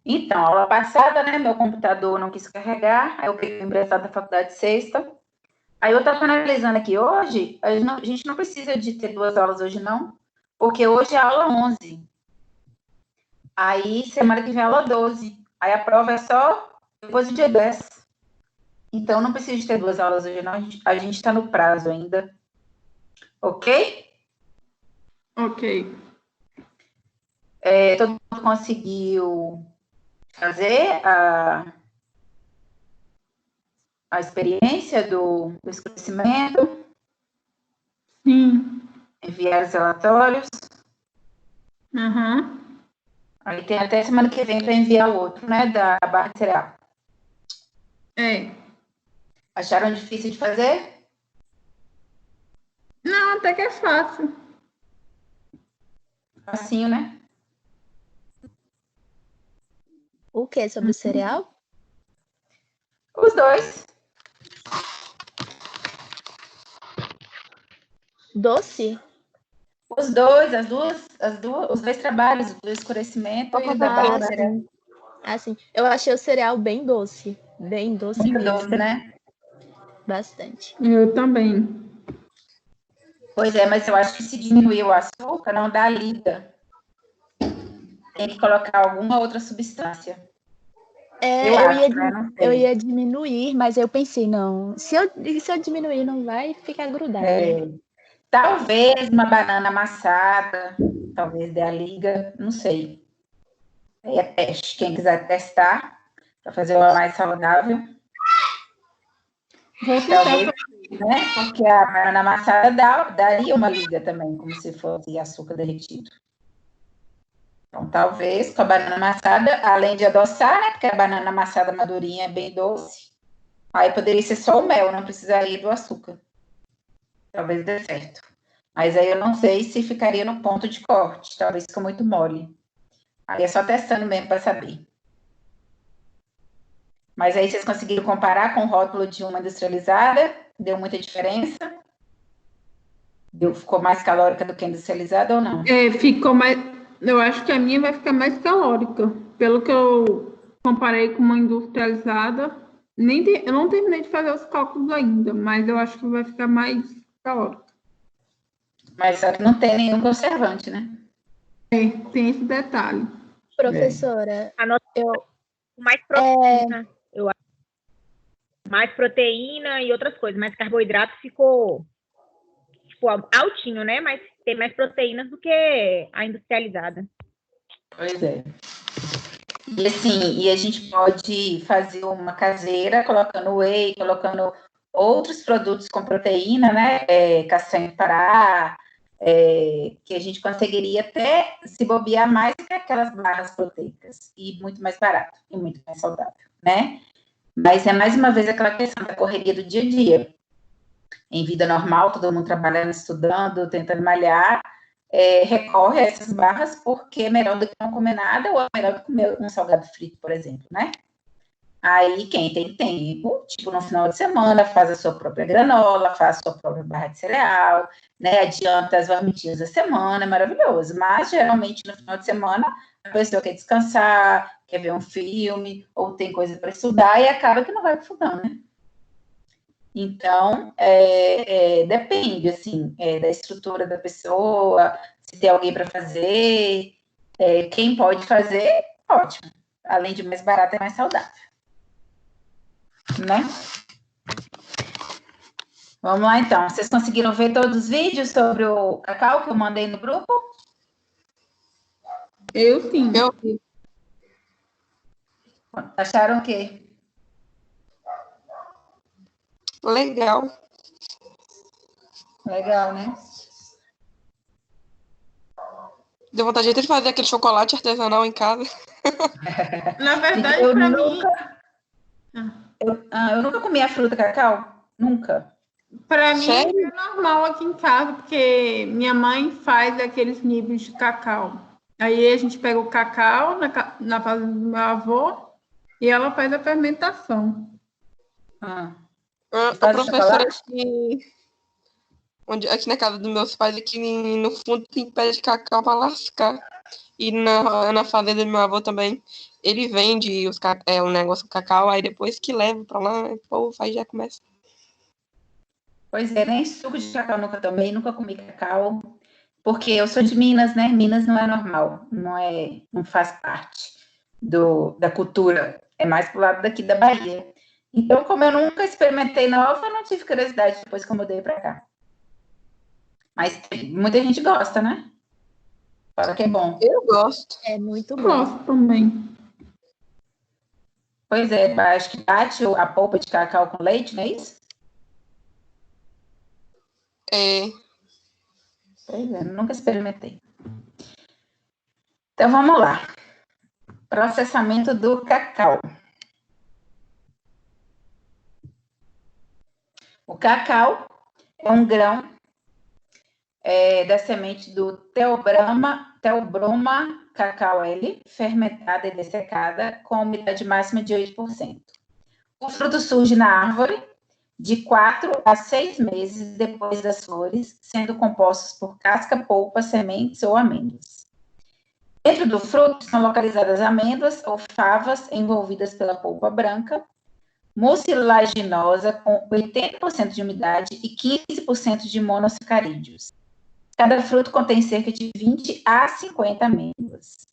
Então, aula passada, né, meu computador não quis carregar, aí eu peguei o emprestado da faculdade sexta. Aí eu estava analisando aqui hoje, a gente não precisa de ter 2 aulas hoje, não, porque hoje é aula 11. Aí, semana que vem, aula 12. Aí a prova é só depois do dia 10. Então, não precisa de ter 2 aulas hoje, não. A gente está no prazo ainda. Ok? Ok. Todo mundo conseguiu fazer a experiência do esclarecimento, Sim. enviar os relatórios. Aham. Aí tem até semana que vem para enviar o outro, né, da barra de cereal. É. Acharam difícil de fazer? Não, até que é fácil. Facinho, né? O que? Sobre o cereal? Os dois. Doce? Os dois, os dois trabalhos, do escurecimento e o da barra Ah, de cereal. sim. Ah, sim. Eu achei o cereal bem doce. Bem doce Muito mesmo. doce, né? Bastante. Eu também. Pois é, mas eu acho que se diminuir o açúcar, não dá liga. Tem que colocar alguma outra substância. Eu acho, né? Não Eu sei. ia diminuir, mas eu pensei, não, se eu diminuir, não vai ficar grudado, né? Talvez uma banana amassada, talvez dê a liga, não sei. Aí é teste. Quem quiser testar, para fazer uma mais saudável, Vou tentar talvez, fazer. né? Porque a banana amassada daria uma liga também, como se fosse açúcar derretido. Então, talvez com a banana amassada, além de adoçar, né? Porque a banana amassada madurinha é bem doce. Aí poderia ser só o mel, não precisaria do açúcar. Talvez dê certo. Mas aí eu não sei se ficaria no ponto de corte. Talvez fique muito mole. Aí é só testando mesmo para saber. Mas aí vocês conseguiram comparar com o rótulo de uma industrializada? Deu muita diferença? Ficou mais calórica do que a industrializada ou não? Ficou mais. Eu acho que a minha vai ficar mais calórica. Pelo que eu comparei com uma industrializada. Eu não terminei de fazer os cálculos ainda, mas eu acho que vai ficar mais calórica. Mas só que não tem nenhum conservante, né? Tem esse detalhe. Professora, Mais proteína, eu acho. Mais proteína e outras coisas, mas carboidrato ficou tipo, altinho, né? Mas tem mais proteínas do que a industrializada. Pois é. E assim, e a gente pode fazer uma caseira colocando whey, colocando outros produtos com proteína, né? Castanha de Pará, que a gente conseguiria até se bobear mais que aquelas barras proteicas e muito mais barato e muito mais saudável, né? Mas é mais uma vez aquela questão da correria do dia a dia. Em vida normal, todo mundo trabalhando, estudando, tentando malhar, recorre a essas barras porque é melhor do que não comer nada ou é melhor do que comer um salgado frito, por exemplo, né? Aí, quem tem tempo, tipo, no final de semana, faz a sua própria granola, faz a sua própria barra de cereal, né? Adianta as marmitinhas da semana, é maravilhoso. Mas, geralmente, no final de semana, a pessoa quer descansar, quer ver um filme, ou tem coisa para estudar, e acaba que não vai pro fogão, né? Então, depende, assim, da estrutura da pessoa, se tem alguém para fazer, quem pode fazer, ótimo. Além de mais barato, é mais saudável. Né? Vamos lá, então. Vocês conseguiram ver todos os vídeos sobre o cacau que eu mandei no grupo? Eu sim. Acharam o quê? Legal. Legal, né? Deu vontade de fazer aquele chocolate artesanal em casa. Na verdade, eu para nunca, eu nunca comi a fruta cacau. Nunca. Para mim Sério? é normal aqui em casa, porque minha mãe faz aqueles níveis de cacau. Aí a gente pega o cacau na fazenda do meu avô e ela faz a fermentação. A Faz o professora chocolate? Aqui na casa dos meus pais, aqui no fundo tem pé de cacau pra lascar. E na fazenda do meu avô também, ele vende o negócio do cacau, aí depois que leva pra lá, o povo aí já começa. Pois é, nem suco de cacau nunca tomei, nunca comi cacau, porque eu sou de Minas, né? Minas não é normal, não faz parte da cultura, é mais pro lado daqui da Bahia. Então, como eu nunca experimentei nova, eu não tive curiosidade depois que eu mudei para cá. Mas muita gente gosta, né? Fala que é bom. Eu gosto. É muito bom. Gosto também. Pois é, acho que bate a polpa de cacau com leite, não é isso? É. Pois é, nunca experimentei. Então, vamos lá. Processamento do cacau. O cacau é um grão da semente do Theobroma cacau L, fermentada e dessecada, com umidade máxima de 8%. O fruto surge na árvore de 4 a 6 meses depois das flores, sendo compostos por casca, polpa, sementes ou amêndoas. Dentro do fruto são localizadas amêndoas ou favas envolvidas pela polpa branca, mucilaginosa com 80% de umidade e 15% de monossacarídeos. Cada fruto contém cerca de 20 a 50 amêndoas.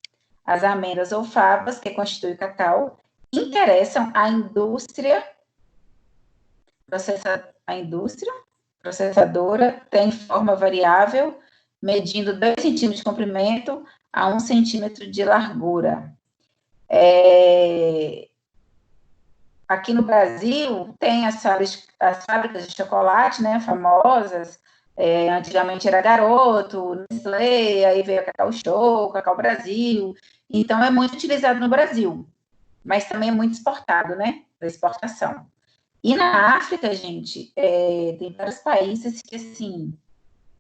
As amêndoas ou favas, que constituem o cacau, interessam a indústria processadora, tem forma variável, medindo 2 centímetros de comprimento a 1 centímetro de largura. Aqui no Brasil, tem as fábricas de chocolate, né, famosas. Antigamente era Garoto, Nestlé, aí veio a Cacau Show, Cacau Brasil. Então, é muito utilizado no Brasil, mas também é muito exportado, né, para exportação. E na África, gente, tem vários países que, assim,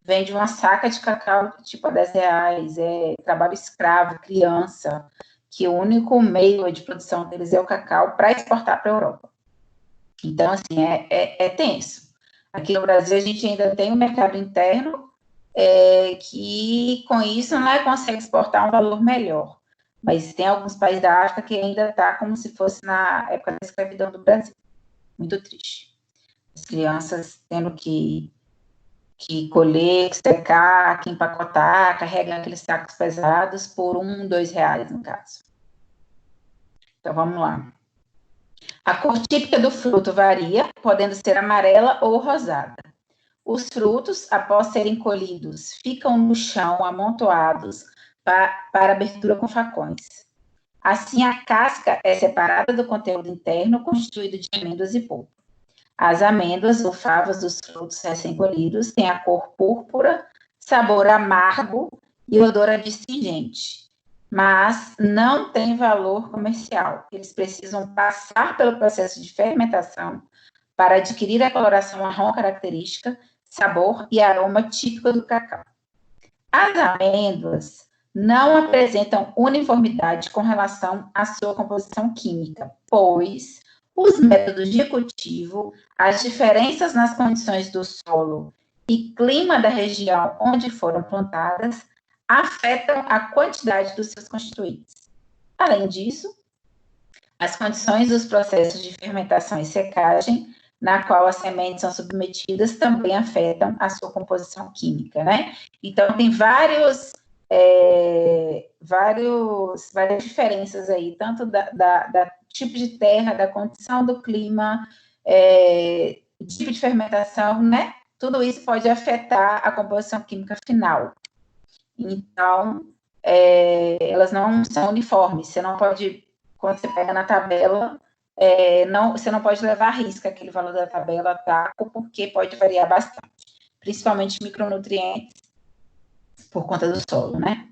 vende uma saca de cacau, tipo, a R$10, trabalho escravo, criança, que o único meio de produção deles é o cacau para exportar para a Europa. Então, assim, é tenso. Aqui no Brasil, a gente ainda tem um mercado interno que, com isso, não consegue exportar um valor melhor. Mas tem alguns países da África que ainda está como se fosse na época da escravidão do Brasil. Muito triste. As crianças tendo que colher, que secar, que empacotar, carregar aqueles sacos pesados por R$1, R$2, no caso. Então, vamos lá. A cor típica do fruto varia, podendo ser amarela ou rosada. Os frutos, após serem colhidos, ficam no chão amontoados para abertura com facões. Assim, a casca é separada do conteúdo interno, constituído de amêndoas e polpa. As amêndoas ou favas dos frutos recém-colhidos têm a cor púrpura, sabor amargo e odor adstringente, mas não têm valor comercial. Eles precisam passar pelo processo de fermentação para adquirir a coloração marrom característica, sabor e aroma típico do cacau. As amêndoas não apresentam uniformidade com relação à sua composição química, pois os métodos de cultivo, as diferenças nas condições do solo e clima da região onde foram plantadas afetam a quantidade dos seus constituintes. Além disso, as condições dos processos de fermentação e secagem, na qual as sementes são submetidas, também afetam a sua composição química, né? Então, tem várias diferenças aí, tanto da tipo de terra, da condição do clima, tipo de fermentação, né? Tudo isso pode afetar a composição química final. Então, elas não são uniformes. Você não pode, quando você pega na tabela, você não pode levar à risca aquele valor da tabela TACO, porque pode variar bastante, principalmente micronutrientes, por conta do solo, né?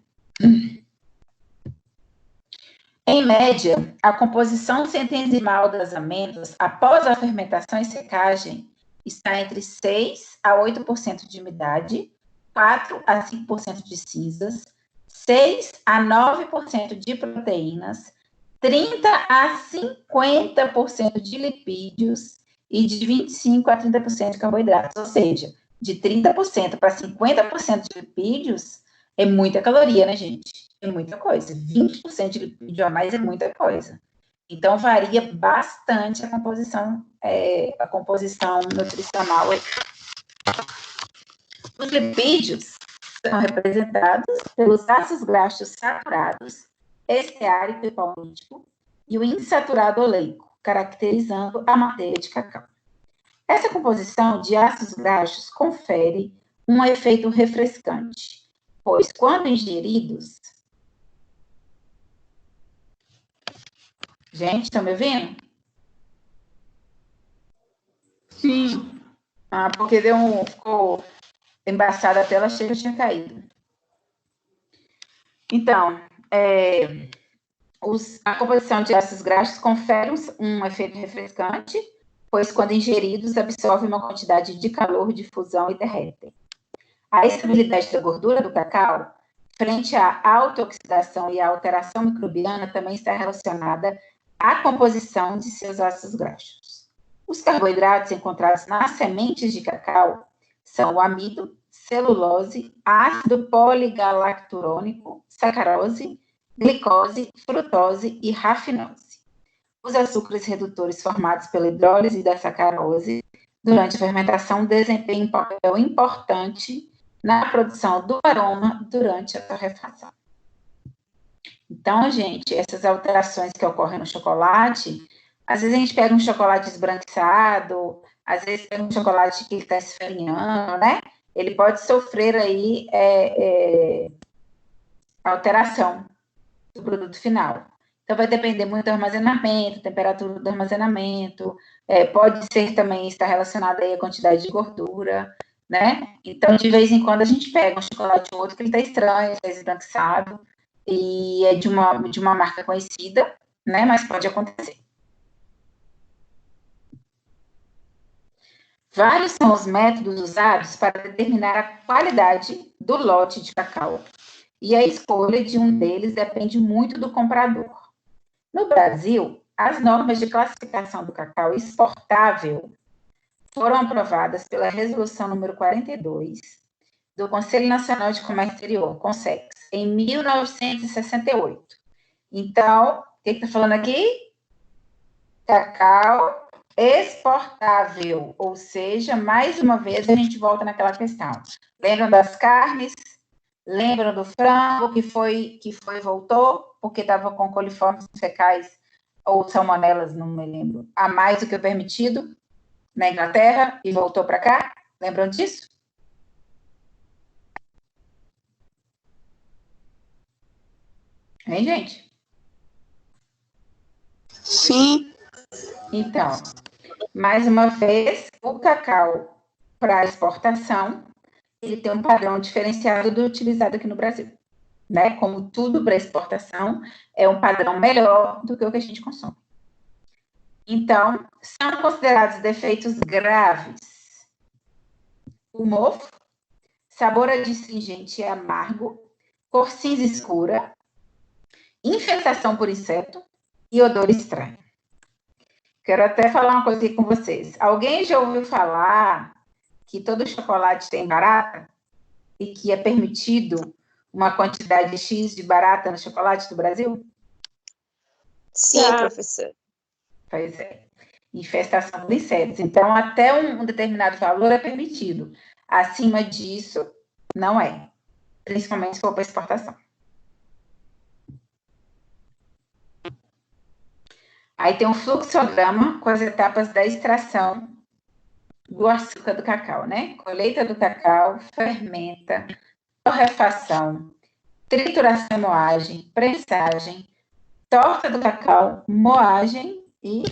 Em média, a composição centenesimal das amêndoas após a fermentação e secagem está entre 6 a 8% de umidade, 4 a 5% de cinzas, 6 a 9% de proteínas, 30 a 50% de lipídios e de 25 a 30% de carboidratos. Ou seja, de 30% para 50% de lipídios, é muita caloria, né, gente? É muita coisa. 20% de lipídio a mais é muita coisa. Então, varia bastante a composição nutricional. Os lipídios são representados pelos ácidos graxos saturados, esteárico e palmítico, e o insaturado oleico, caracterizando a manteiga de cacau. Essa composição de ácidos graxos confere um efeito refrescante, pois quando ingeridos... Gente, estão me ouvindo? Sim. Porque ficou embaçada a tela, achei que eu tinha caído. Então, a composição de ácidos graxos confere um efeito refrescante, pois quando ingeridos absorvem uma quantidade de calor de fusão e derretem. A estabilidade da gordura do cacau, frente à autooxidação e à alteração microbiana, também está relacionada à composição de seus ácidos graxos. Os carboidratos encontrados nas sementes de cacau são o amido, celulose, ácido poligalacturônico, sacarose, glicose, frutose e rafinose. Os açúcares redutores formados pela hidrólise da sacarose durante a fermentação desempenham um papel importante na produção do aroma durante a torrefação. Então, gente, essas alterações que ocorrem no chocolate, às vezes a gente pega um chocolate esbranquiçado, às vezes pega um chocolate que está esfarinhando, né? Ele pode sofrer aí alteração do produto final. Então, vai depender muito do armazenamento, temperatura do armazenamento, pode ser também estar relacionado aí à quantidade de gordura, né? Então, de vez em quando, a gente pega um chocolate ou outro que ele está estranho, está esbranquiçado, e é de uma marca conhecida, né? Mas pode acontecer. Vários são os métodos usados para determinar a qualidade do lote de cacau, e a escolha de um deles depende muito do comprador. No Brasil, as normas de classificação do cacau exportável foram aprovadas pela Resolução número 42 do Conselho Nacional de Comércio Exterior, CONSEX, em 1968. Então, o que está falando aqui? Cacau exportável, ou seja, mais uma vez a gente volta naquela questão. Lembram das carnes? Lembram do frango que foi voltou, porque estava com coliformes fecais ou salmonelas, não me lembro, a mais do que o permitido na Inglaterra e voltou para cá? Lembram disso? Hein, gente? Sim. Então, mais uma vez, o cacau para exportação, ele tem um padrão diferenciado do utilizado aqui no Brasil, né? Como tudo para exportação, é um padrão melhor do que o que a gente consome. Então, são considerados defeitos graves o mofo, sabor adstringente e amargo, cor cinza escura, infestação por inseto e odor estranho. Quero até falar uma coisa aqui com vocês. Alguém já ouviu falar que todo chocolate tem barata e que é permitido uma quantidade X de barata no chocolate do Brasil? Sim, professor. Pois é. Infestação por insetos. Então, até um determinado valor é permitido. Acima disso, não é. Principalmente se for para exportação. Aí tem um fluxograma com as etapas da extração do açúcar do cacau, né? Colheita do cacau, fermenta, torrefação, trituração e moagem, prensagem, torta do cacau, moagem e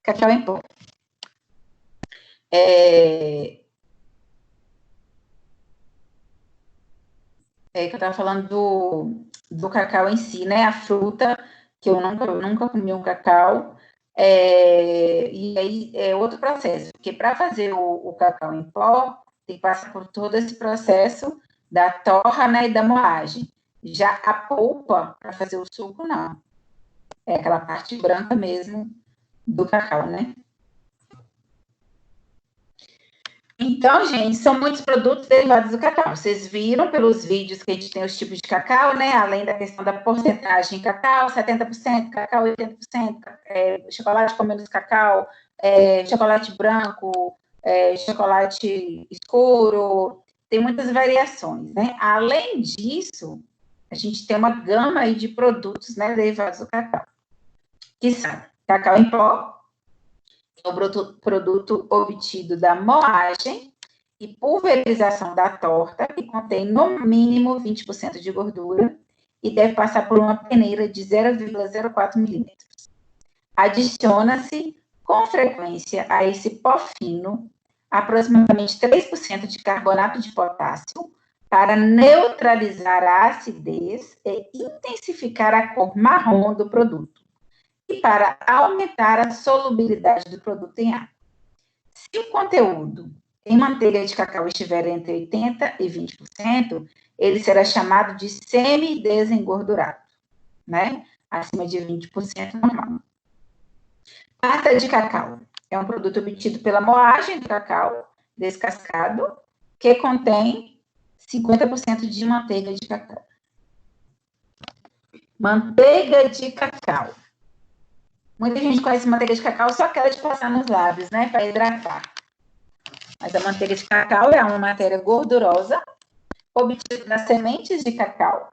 cacau em pó. Que eu estava falando do cacau em si, né? A fruta, que eu nunca comi um cacau, e aí é outro processo, porque para fazer o cacau em pó, tem que passar por todo esse processo da torra, né, e da moagem. Já a polpa, para fazer o suco, não. É aquela parte branca mesmo do cacau, né? Então, gente, são muitos produtos derivados do cacau. Vocês viram pelos vídeos que a gente tem os tipos de cacau, né? Além da questão da porcentagem de cacau, 70%, cacau 80%, chocolate com menos cacau, chocolate branco, chocolate escuro, tem muitas variações, né? Além disso, a gente tem uma gama aí de produtos, né, derivados do cacau, que são cacau em pó, é o produto obtido da moagem e pulverização da torta, que contém no mínimo 20% de gordura e deve passar por uma peneira de 0,04 milímetros. Adiciona-se com frequência a esse pó fino aproximadamente 3% de carbonato de potássio para neutralizar a acidez e intensificar a cor marrom do produto e para aumentar a solubilidade do produto em água. Se o conteúdo em manteiga de cacau estiver entre 80% e 20%, ele será chamado de semi-desengordurado, né? Acima de 20% normal. Pasta de cacau é um produto obtido pela moagem do cacau descascado, que contém 50% de manteiga de cacau. Manteiga de cacau. Muita gente conhece manteiga de cacau só aquela de passar nos lábios, né, para hidratar. Mas a manteiga de cacau é uma matéria gordurosa obtida das sementes de cacau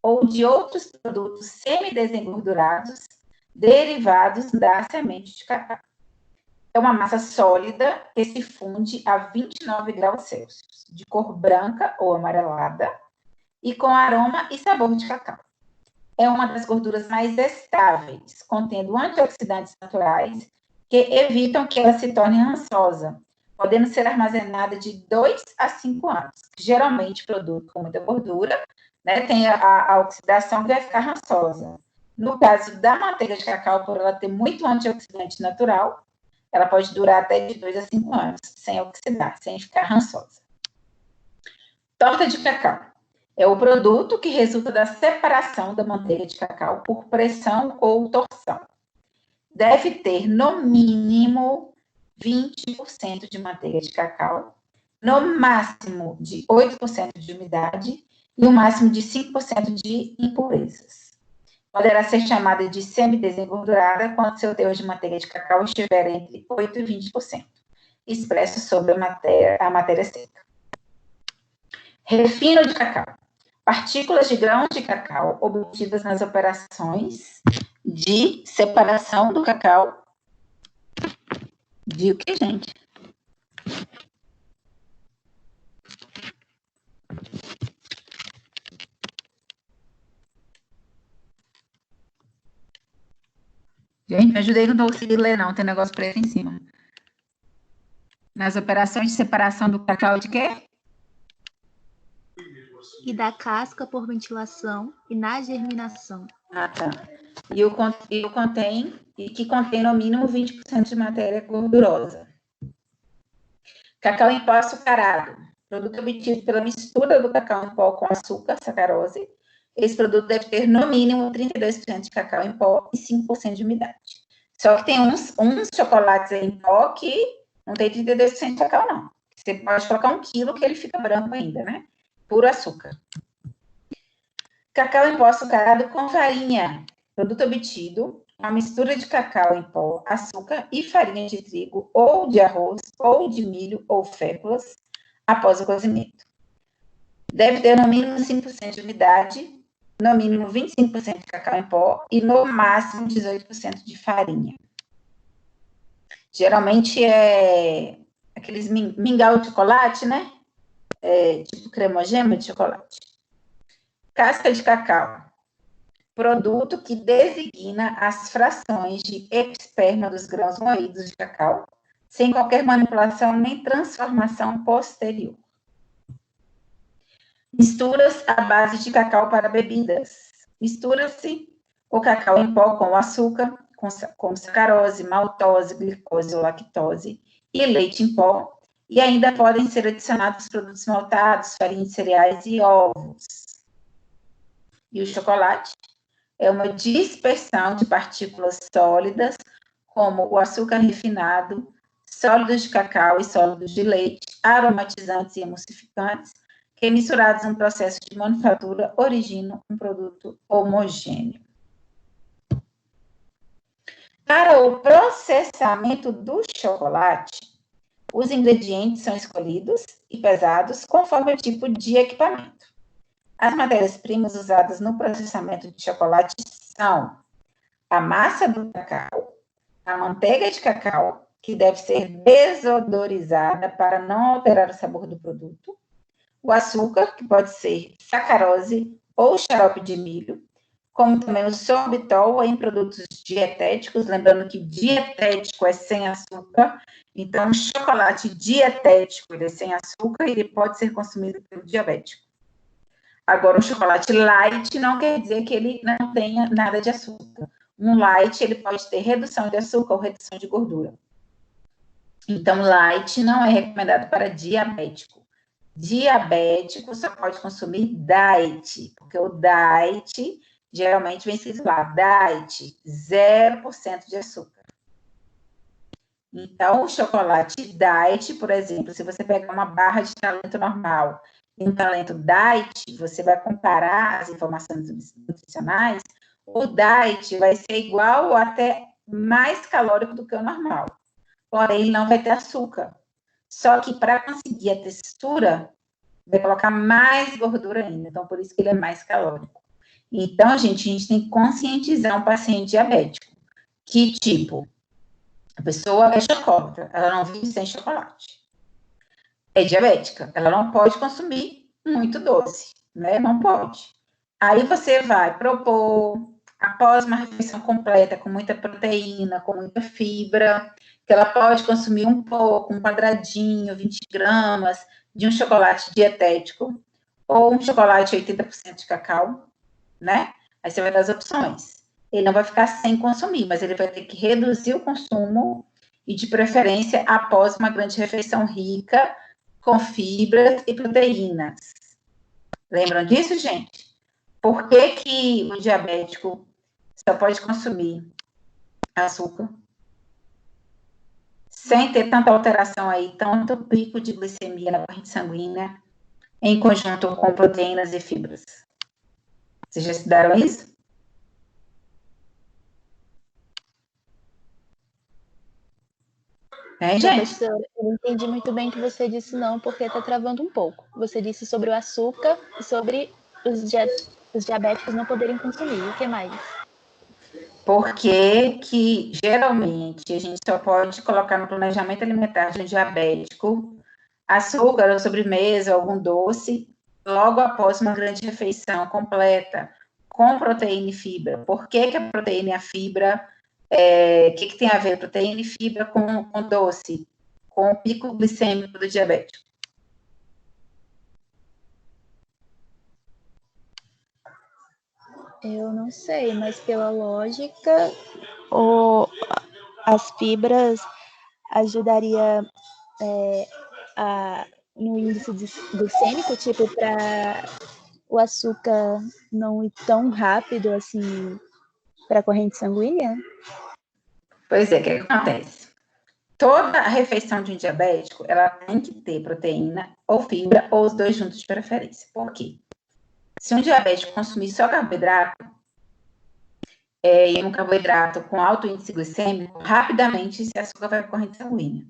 ou de outros produtos semi-desengordurados derivados da semente de cacau. É uma massa sólida que se funde a 29 graus Celsius, de cor branca ou amarelada e com aroma e sabor de cacau. É uma das gorduras mais estáveis, contendo antioxidantes naturais que evitam que ela se torne rançosa, podendo ser armazenada de 2 a 5 anos. Geralmente, produto com muita gordura, né, tem a oxidação que vai ficar rançosa. No caso da manteiga de cacau, por ela ter muito antioxidante natural, ela pode durar até de 2 a 5 anos, sem oxidar, sem ficar rançosa. Torta de cacau. É o produto que resulta da separação da manteiga de cacau por pressão ou torção. Deve ter, no mínimo, 20% de manteiga de cacau, no máximo de 8% de umidade e o máximo de 5% de impurezas. Poderá ser chamada de semi-desengordurada quando seu teor de manteiga de cacau estiver entre 8% e 20%, expresso sobre a matéria seca. Refino de cacau. Partículas de grãos de cacau obtidas nas operações de separação do cacau. De o que, gente? Gente, me ajudei que eu não consegui ler, não. Tem negócio preto em cima. Nas operações de separação do cacau de quê? E da casca por ventilação e na germinação. Ah, tá. E que contém no mínimo 20% de matéria gordurosa. Cacau em pó açucarado. Produto obtido pela mistura do cacau em pó com açúcar, sacarose. Esse produto deve ter, no mínimo, 32% de cacau em pó e 5% de umidade. Só que tem uns chocolates em pó que não tem 32% de cacau, não. Você pode colocar 1 quilo que ele fica branco ainda, né? Puro açúcar. Cacau em pó açucarado com farinha. Produto obtido, uma mistura de cacau em pó, açúcar e farinha de trigo, ou de arroz, ou de milho, ou féculas, após o cozimento. Deve ter no mínimo 5% de umidade, no mínimo 25% de cacau em pó e no máximo 18% de farinha. Geralmente é aqueles mingau de chocolate, né? Tipo cremogema de chocolate. Casca de cacau. Produto que designa as frações de episperma dos grãos moídos de cacau, sem qualquer manipulação nem transformação posterior. Misturas à base de cacau para bebidas. Mistura-se o cacau em pó com açúcar, com sacarose, maltose, glicose ou lactose e leite em pó, e ainda podem ser adicionados produtos maltados, farinha de cereais e ovos. E o chocolate é uma dispersão de partículas sólidas, como o açúcar refinado, sólidos de cacau e sólidos de leite, aromatizantes e emulsificantes, que misturados em um processo de manufatura originam um produto homogêneo. Para o processamento do chocolate, os ingredientes são escolhidos e pesados conforme o tipo de equipamento. As matérias-primas usadas no processamento de chocolate são a massa do cacau, a manteiga de cacau, que deve ser desodorizada para não alterar o sabor do produto, o açúcar, que pode ser sacarose ou xarope de milho, como também o sorbitol em produtos dietéticos, lembrando que dietético é sem açúcar, então o chocolate dietético ele é sem açúcar e ele pode ser consumido pelo diabético. Agora, o chocolate light não quer dizer que ele não tenha nada de açúcar. Um light, ele pode ter redução de açúcar ou redução de gordura. Então, light não é recomendado para diabético. Diabético só pode consumir diet, porque o diet geralmente vem escrito lá, diet, 0% de açúcar. Então, o chocolate diet, por exemplo, se você pegar uma barra de talento normal e um talento diet, você vai comparar as informações nutricionais, o diet vai ser igual ou até mais calórico do que o normal. Porém, ele não vai ter açúcar. Só que para conseguir a textura, vai colocar mais gordura ainda. Então, por isso que ele é mais calórico. Então, a gente tem que conscientizar um paciente diabético. Que tipo? A pessoa é chocolatra, ela não vive sem chocolate. É diabética, ela não pode consumir muito doce, né? Não pode. Aí você vai propor, após uma refeição completa, com muita proteína, com muita fibra, que ela pode consumir um pouco, um quadradinho, 20 gramas, de um chocolate dietético, ou um chocolate 80% de cacau, né? Aí você vai dar as opções. Ele não vai ficar sem consumir, mas ele vai ter que reduzir o consumo e, de preferência, após uma grande refeição rica com fibras e proteínas. Lembram disso, gente? Por que que o diabético só pode consumir açúcar sem ter tanta alteração aí, tanto pico de glicemia na corrente sanguínea, em conjunto com proteínas e fibras? Vocês já estudaram isso? Gente? Professor, eu não entendi muito bem o que você disse, não, porque está travando um pouco. Você disse sobre o açúcar e sobre os diabéticos não poderem consumir. O que mais? Porque que geralmente a gente só pode colocar no planejamento alimentar de um diabético açúcar ou sobremesa, algum doce, logo após uma grande refeição completa, com proteína e fibra. Por que que a proteína e a fibra, que tem a ver proteína e fibra com doce, com o pico glicêmico do diabético? Eu não sei, mas pela lógica, as fibras ajudaria no índice glicêmico, tipo, para o açúcar não ir tão rápido assim para a corrente sanguínea? Pois é, o que acontece? Toda a refeição de um diabético, ela tem que ter proteína ou fibra, ou os dois juntos de preferência. Por quê? Se um diabético consumir só carboidrato, e um carboidrato com alto índice glicêmico, rapidamente esse açúcar vai para a corrente sanguínea.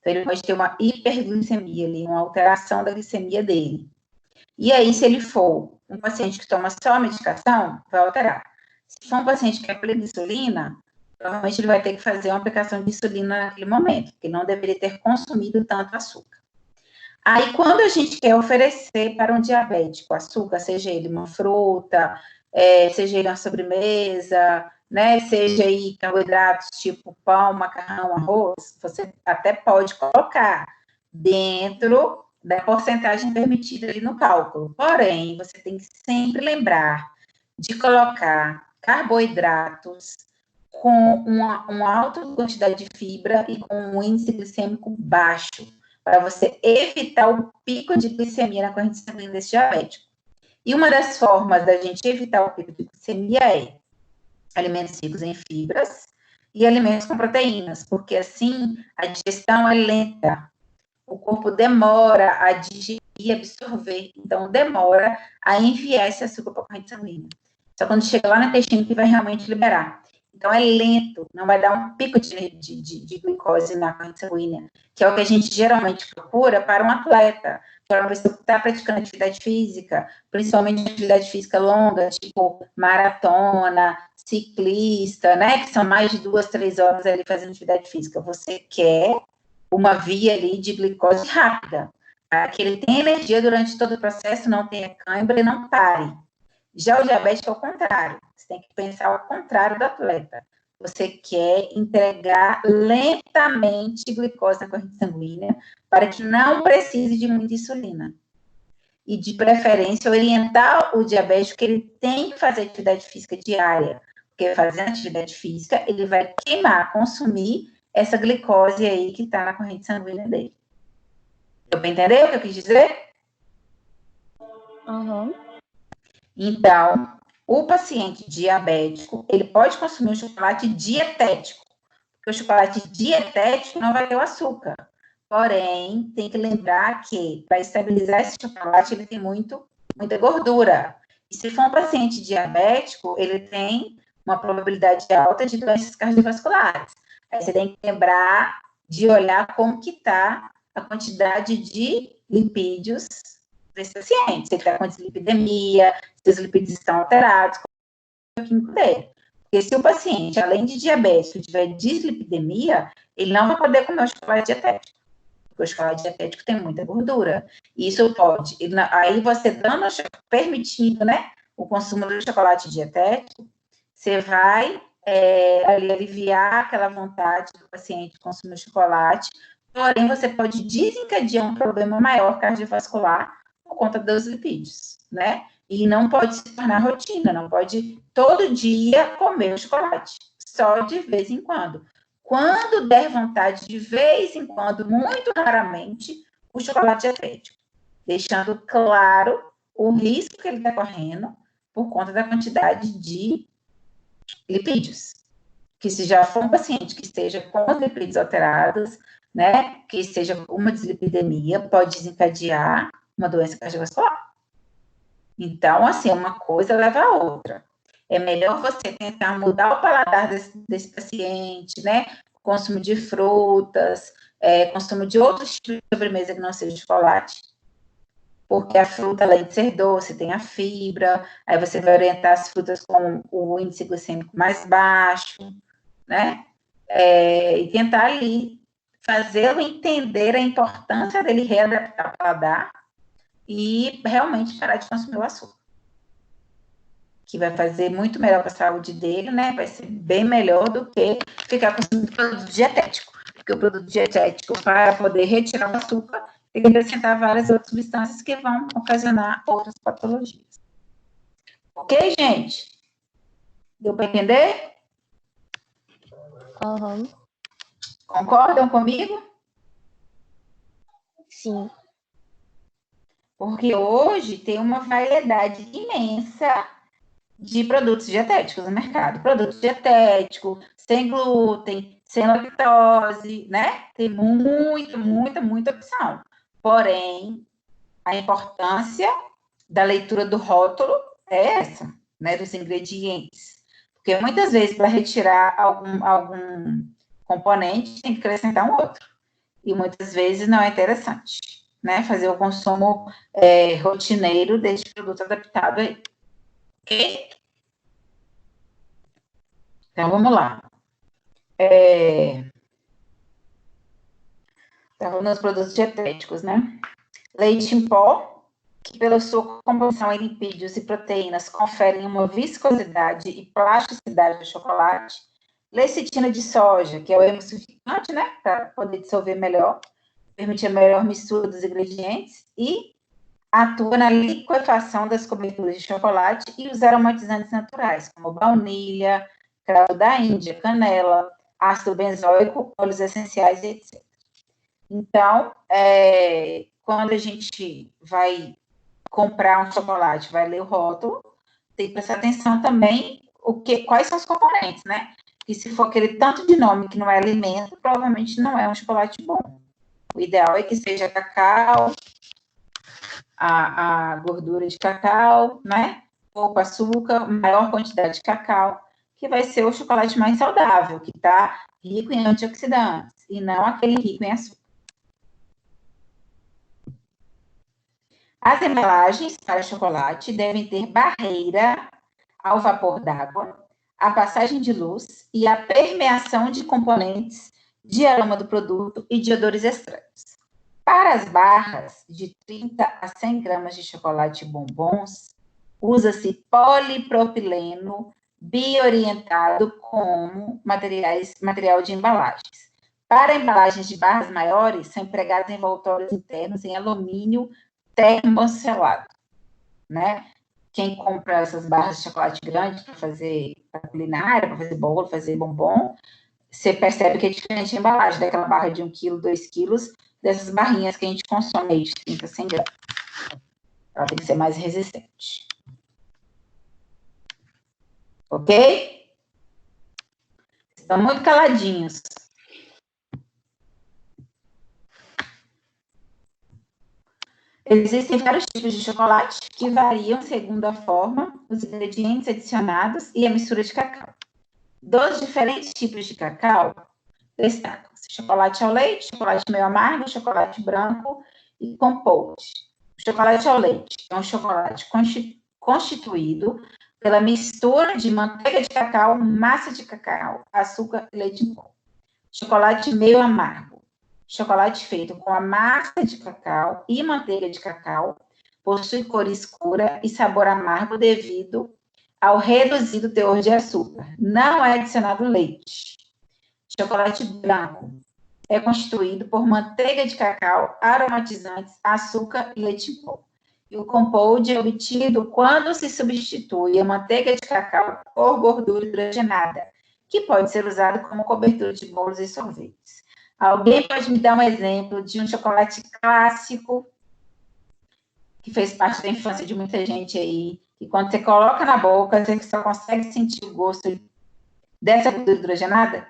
Então, ele pode ter uma hiperglicemia ali, uma alteração da glicemia dele. E aí, se ele for um paciente que toma só a medicação, vai alterar. Se for um paciente que aplica insulina, provavelmente ele vai ter que fazer uma aplicação de insulina naquele momento, porque não deveria ter consumido tanto açúcar. Aí, quando a gente quer oferecer para um diabético açúcar, seja ele uma fruta, seja ele uma sobremesa, né, seja aí carboidratos tipo pão, macarrão, arroz, você até pode colocar dentro da porcentagem permitida ali no cálculo. Porém, você tem que sempre lembrar de colocar carboidratos com uma alta quantidade de fibra e com um índice glicêmico baixo, para você evitar o pico de glicemia na corrente sanguínea desse diabético. E uma das formas da gente evitar o pico de glicemia é alimentos ricos em fibras, e alimentos com proteínas, porque assim a digestão é lenta. O corpo demora a digerir e absorver, então demora a enviar esse açúcar para a corrente sanguínea. Só quando chega lá no intestino que vai realmente liberar. Então é lento, não vai dar um pico de glicose na corrente sanguínea, que é o que a gente geralmente procura para um atleta, para uma pessoa que está praticando atividade física, principalmente atividade física longa, tipo maratona, ciclista, né, que são mais de 2, 3 horas ali fazendo atividade física. Você quer uma via ali de glicose rápida, para que ele tenha energia durante todo o processo, não tenha cãibra e não pare. Já o diabético é o contrário. Você tem que pensar ao contrário do atleta. Você quer entregar lentamente glicose na corrente sanguínea para que não precise de muita insulina. E, de preferência, orientar o diabético que ele tem que fazer atividade física diária. Porque fazendo atividade física, ele vai queimar, consumir essa glicose aí que está na corrente sanguínea dele. Deu para entender o que eu quis dizer? Uhum. Então, o paciente diabético, ele pode consumir o chocolate dietético, porque o chocolate dietético não vai ter o açúcar. Porém, tem que lembrar que, para estabilizar esse chocolate, ele tem muita gordura. E se for um paciente diabético, ele tem uma probabilidade alta de doenças cardiovasculares. Aí você tem que lembrar de olhar como que está a quantidade de lipídios desse paciente. Se ele está com dislipidemia, se os lipídios estão alterados, qual é o químico dele. Porque se o paciente, além de diabetes, tiver dislipidemia, ele não vai poder comer o chocolate dietético. Porque o chocolate dietético tem muita gordura. Isso pode. Aí você permitindo, né, o consumo do chocolate dietético, você vai ali aliviar aquela vontade do paciente de consumir chocolate, porém você pode desencadear um problema maior cardiovascular por conta dos lipídios, né? E não pode se tornar rotina, não pode todo dia comer o chocolate, só de vez em quando. Quando der vontade, de vez em quando, muito raramente, o chocolate dietético, deixando claro o risco que ele está correndo por conta da quantidade de lipídios. Que se já for um paciente que esteja com os lipídios alterados, né, que seja uma dislipidemia, pode desencadear uma doença cardiovascular. Então, assim, uma coisa leva a outra. É melhor você tentar mudar o paladar desse paciente, né? Consumo de frutas, consumo de outros tipos de sobremesa que não seja chocolate, porque a fruta, além de ser doce, tem a fibra, aí você vai orientar as frutas com o índice glicêmico mais baixo, né? E tentar ali fazê-lo entender a importância dele readaptar o paladar e realmente parar de consumir o açúcar. Que vai fazer muito melhor para a saúde dele, né? Vai ser bem melhor do que ficar consumindo produto dietético. Porque o produto dietético, para poder retirar o açúcar, tem que acrescentar várias outras substâncias que vão ocasionar outras patologias. Ok, gente? Deu para entender? Uhum. Concordam comigo? Sim. Porque hoje tem uma variedade imensa de produtos dietéticos no mercado. Produto dietético, sem glúten, sem lactose, né? Tem muita opção. Porém, a importância da leitura do rótulo é essa, né? Dos ingredientes. Porque muitas vezes, para retirar algum componente, tem que acrescentar um outro. E muitas vezes não é interessante, né? Fazer o consumo rotineiro deste produto adaptado aí. Ok? Então, vamos lá. Estava nos produtos dietéticos, né? Leite em pó, que pela sua composição em lipídios e proteínas conferem uma viscosidade e plasticidade do chocolate. Lecitina de soja, que é o emulsificante, né? Para poder dissolver melhor, permite a melhor mistura dos ingredientes e atua na liquefação das coberturas de chocolate e os aromatizantes naturais, como baunilha, cravo da Índia, canela, ácido benzoico, óleos essenciais, etc. Então, quando a gente vai comprar um chocolate, vai ler o rótulo, tem que prestar atenção também quais são os componentes, né? Porque se for aquele tanto de nome que não é alimento, provavelmente não é um chocolate bom. O ideal é que seja cacau, a gordura de cacau, né? Pouco açúcar, maior quantidade de cacau, que vai ser o chocolate mais saudável, que está rico em antioxidantes, e não aquele rico em açúcar. As embalagens para chocolate devem ter barreira ao vapor d'água, a passagem de luz e a permeação de componentes de aroma do produto e de odores estranhos. Para as barras de 30 a 100 gramas de chocolate bombons, usa-se polipropileno biorientado como material de embalagens. Para embalagens de barras maiores, são empregados envoltórios internos em alumínio termoselado, né? Quem compra essas barras de chocolate grande para fazer culinária, para fazer bolo, fazer bombom, você percebe que é diferente a embalagem daquela barra de 1 quilo, 2 quilos, dessas barrinhas que a gente consome aí de 30 a 100 gramas. Ela tem que ser mais resistente. Ok? Estão muito caladinhos. Existem vários tipos de chocolate que variam segundo a forma, os ingredientes adicionados e a mistura de cacau. Dos diferentes tipos de cacau, destacam-se chocolate ao leite, chocolate meio amargo, chocolate branco e compote. O chocolate ao leite é um chocolate constituído pela mistura de manteiga de cacau, massa de cacau, açúcar e leite em pó. Chocolate meio amargo. Chocolate feito com a massa de cacau e manteiga de cacau, possui cor escura e sabor amargo devido ao reduzido teor de açúcar. Não é adicionado leite. Chocolate branco é constituído por manteiga de cacau, aromatizantes, açúcar e leite em pó. E o compote é obtido quando se substitui a manteiga de cacau por gordura hidrogenada, que pode ser usada como cobertura de bolos e sorvetes. Alguém pode me dar um exemplo de um chocolate clássico que fez parte da infância de muita gente aí, e quando você coloca na boca, você só consegue sentir o gosto dessa gordura hidrogenada?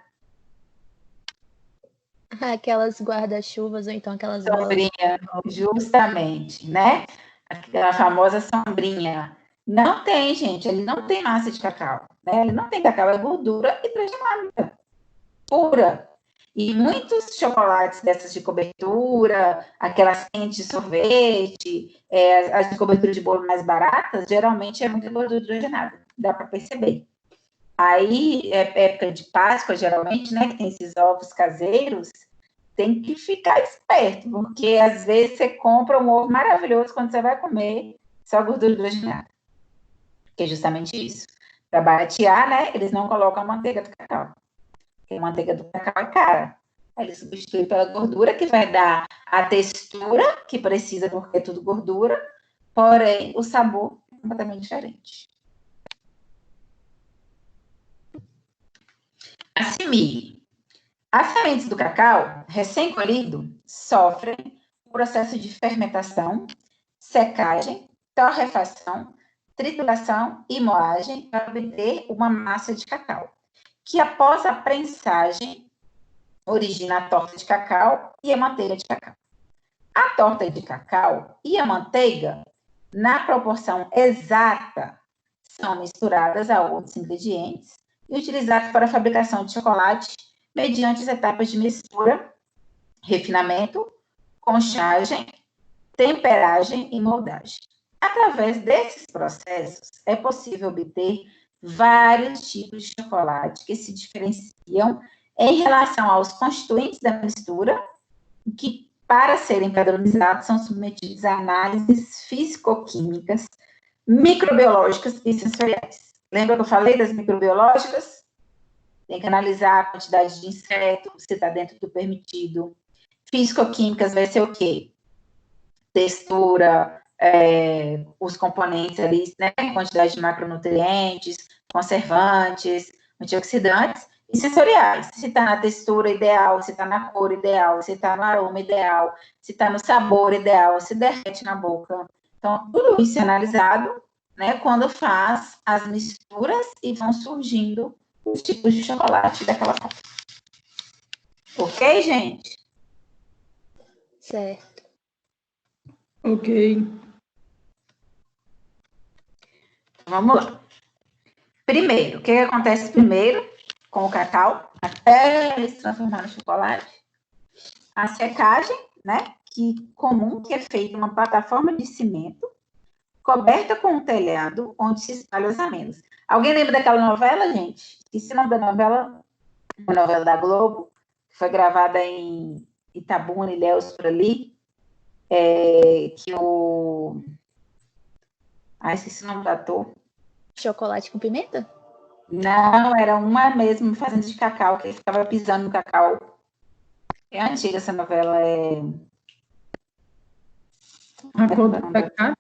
Aquelas guarda-chuvas, ou então aquelas sombrinha, justamente, né? Aquela famosa sombrinha. Não tem, gente, ele não tem massa de cacau, né? Ele não tem cacau, é gordura hidrogenada, pura. E muitos chocolates dessas de cobertura, aquelas quentes de sorvete, as de cobertura de bolo mais baratas, geralmente é muita gordura hidrogenada, dá para perceber. Aí, época de Páscoa, geralmente, né, que tem esses ovos caseiros, tem que ficar esperto, porque às vezes você compra um ovo maravilhoso quando você vai comer só gordura hidrogenada. Que é justamente isso. Para baratear, né, eles não colocam a manteiga do cacau. Porque a manteiga do cacau é cara. Aí eles substituem pela gordura, que vai dar a textura que precisa, porque é tudo gordura, porém o sabor é completamente diferente. Assimile. As sementes do cacau, recém-colhido, sofrem o processo de fermentação, secagem, torrefação, trituração e moagem para obter uma massa de cacau, que após a prensagem origina a torta de cacau e a manteiga de cacau. A torta de cacau e a manteiga, na proporção exata, são misturadas a outros ingredientes e utilizadas para a fabricação de chocolate mediante as etapas de mistura, refinamento, conchagem, temperagem e moldagem. Através desses processos, é possível obter vários tipos de chocolate que se diferenciam em relação aos constituintes da mistura, que, para serem padronizados, são submetidos a análises físico-químicas, microbiológicas e sensoriais. Lembra que eu falei das microbiológicas? Tem que analisar a quantidade de inseto, se está dentro do permitido. Físico-químicas vai ser o quê? Textura, os componentes ali, né? Quantidade de macronutrientes, conservantes, antioxidantes. E sensoriais, se está na textura ideal, se está na cor ideal, se está no aroma ideal, se está no sabor ideal, se derrete na boca. Então, tudo isso é analisado, né, quando faz as misturas e vão surgindo os tipos de chocolate daquela forma. Ok, gente? Certo. Ok. Vamos lá. Primeiro, o que acontece primeiro com o cacau, até ele se transformar no chocolate? A secagem, né? Comum, que é feita uma plataforma de cimento coberta com um telhado onde se espalham as amêndoas. Alguém lembra daquela novela, gente? Esqueci o nome da novela, uma novela da Globo, que foi gravada em Itabuna, Ilhéus, por ali, que o... esqueci o nome do ator. Chocolate com pimenta? Não, era uma mesmo, fazenda de cacau, que ele ficava pisando no cacau. É antiga essa novela, A cor do cacau?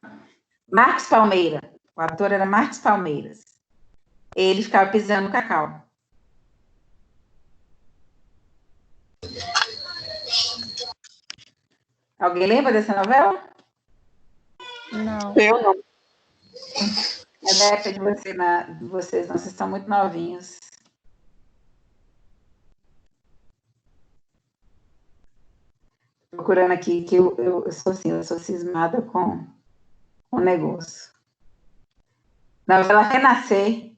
Marcos Palmeira. O ator era Marcos Palmeiras. Ele ficava pisando no cacau. Alguém lembra dessa novela? Não. Eu não. É da época de vocês, não, vocês são muito novinhos. Procurando aqui, que eu sou assim, eu sou cismada com o negócio. Novela Renascer.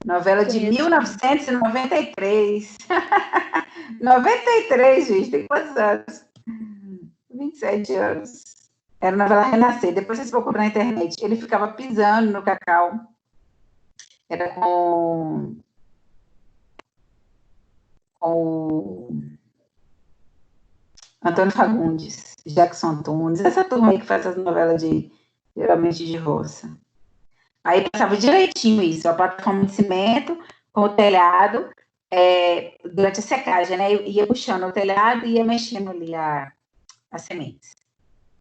Novela de Conheço. 1993. 93, gente, tem quantos anos? 27 anos. Era a novela Renascer. Depois vocês procuram na internet. Ele ficava pisando no cacau. Era com o Antônio Fagundes, Jackson Antunes, essa turma aí que faz as novelas geralmente de roça. Aí passava direitinho isso, a plataforma de cimento com o telhado, durante a secagem, né? Ia puxando o telhado e ia mexendo ali as sementes.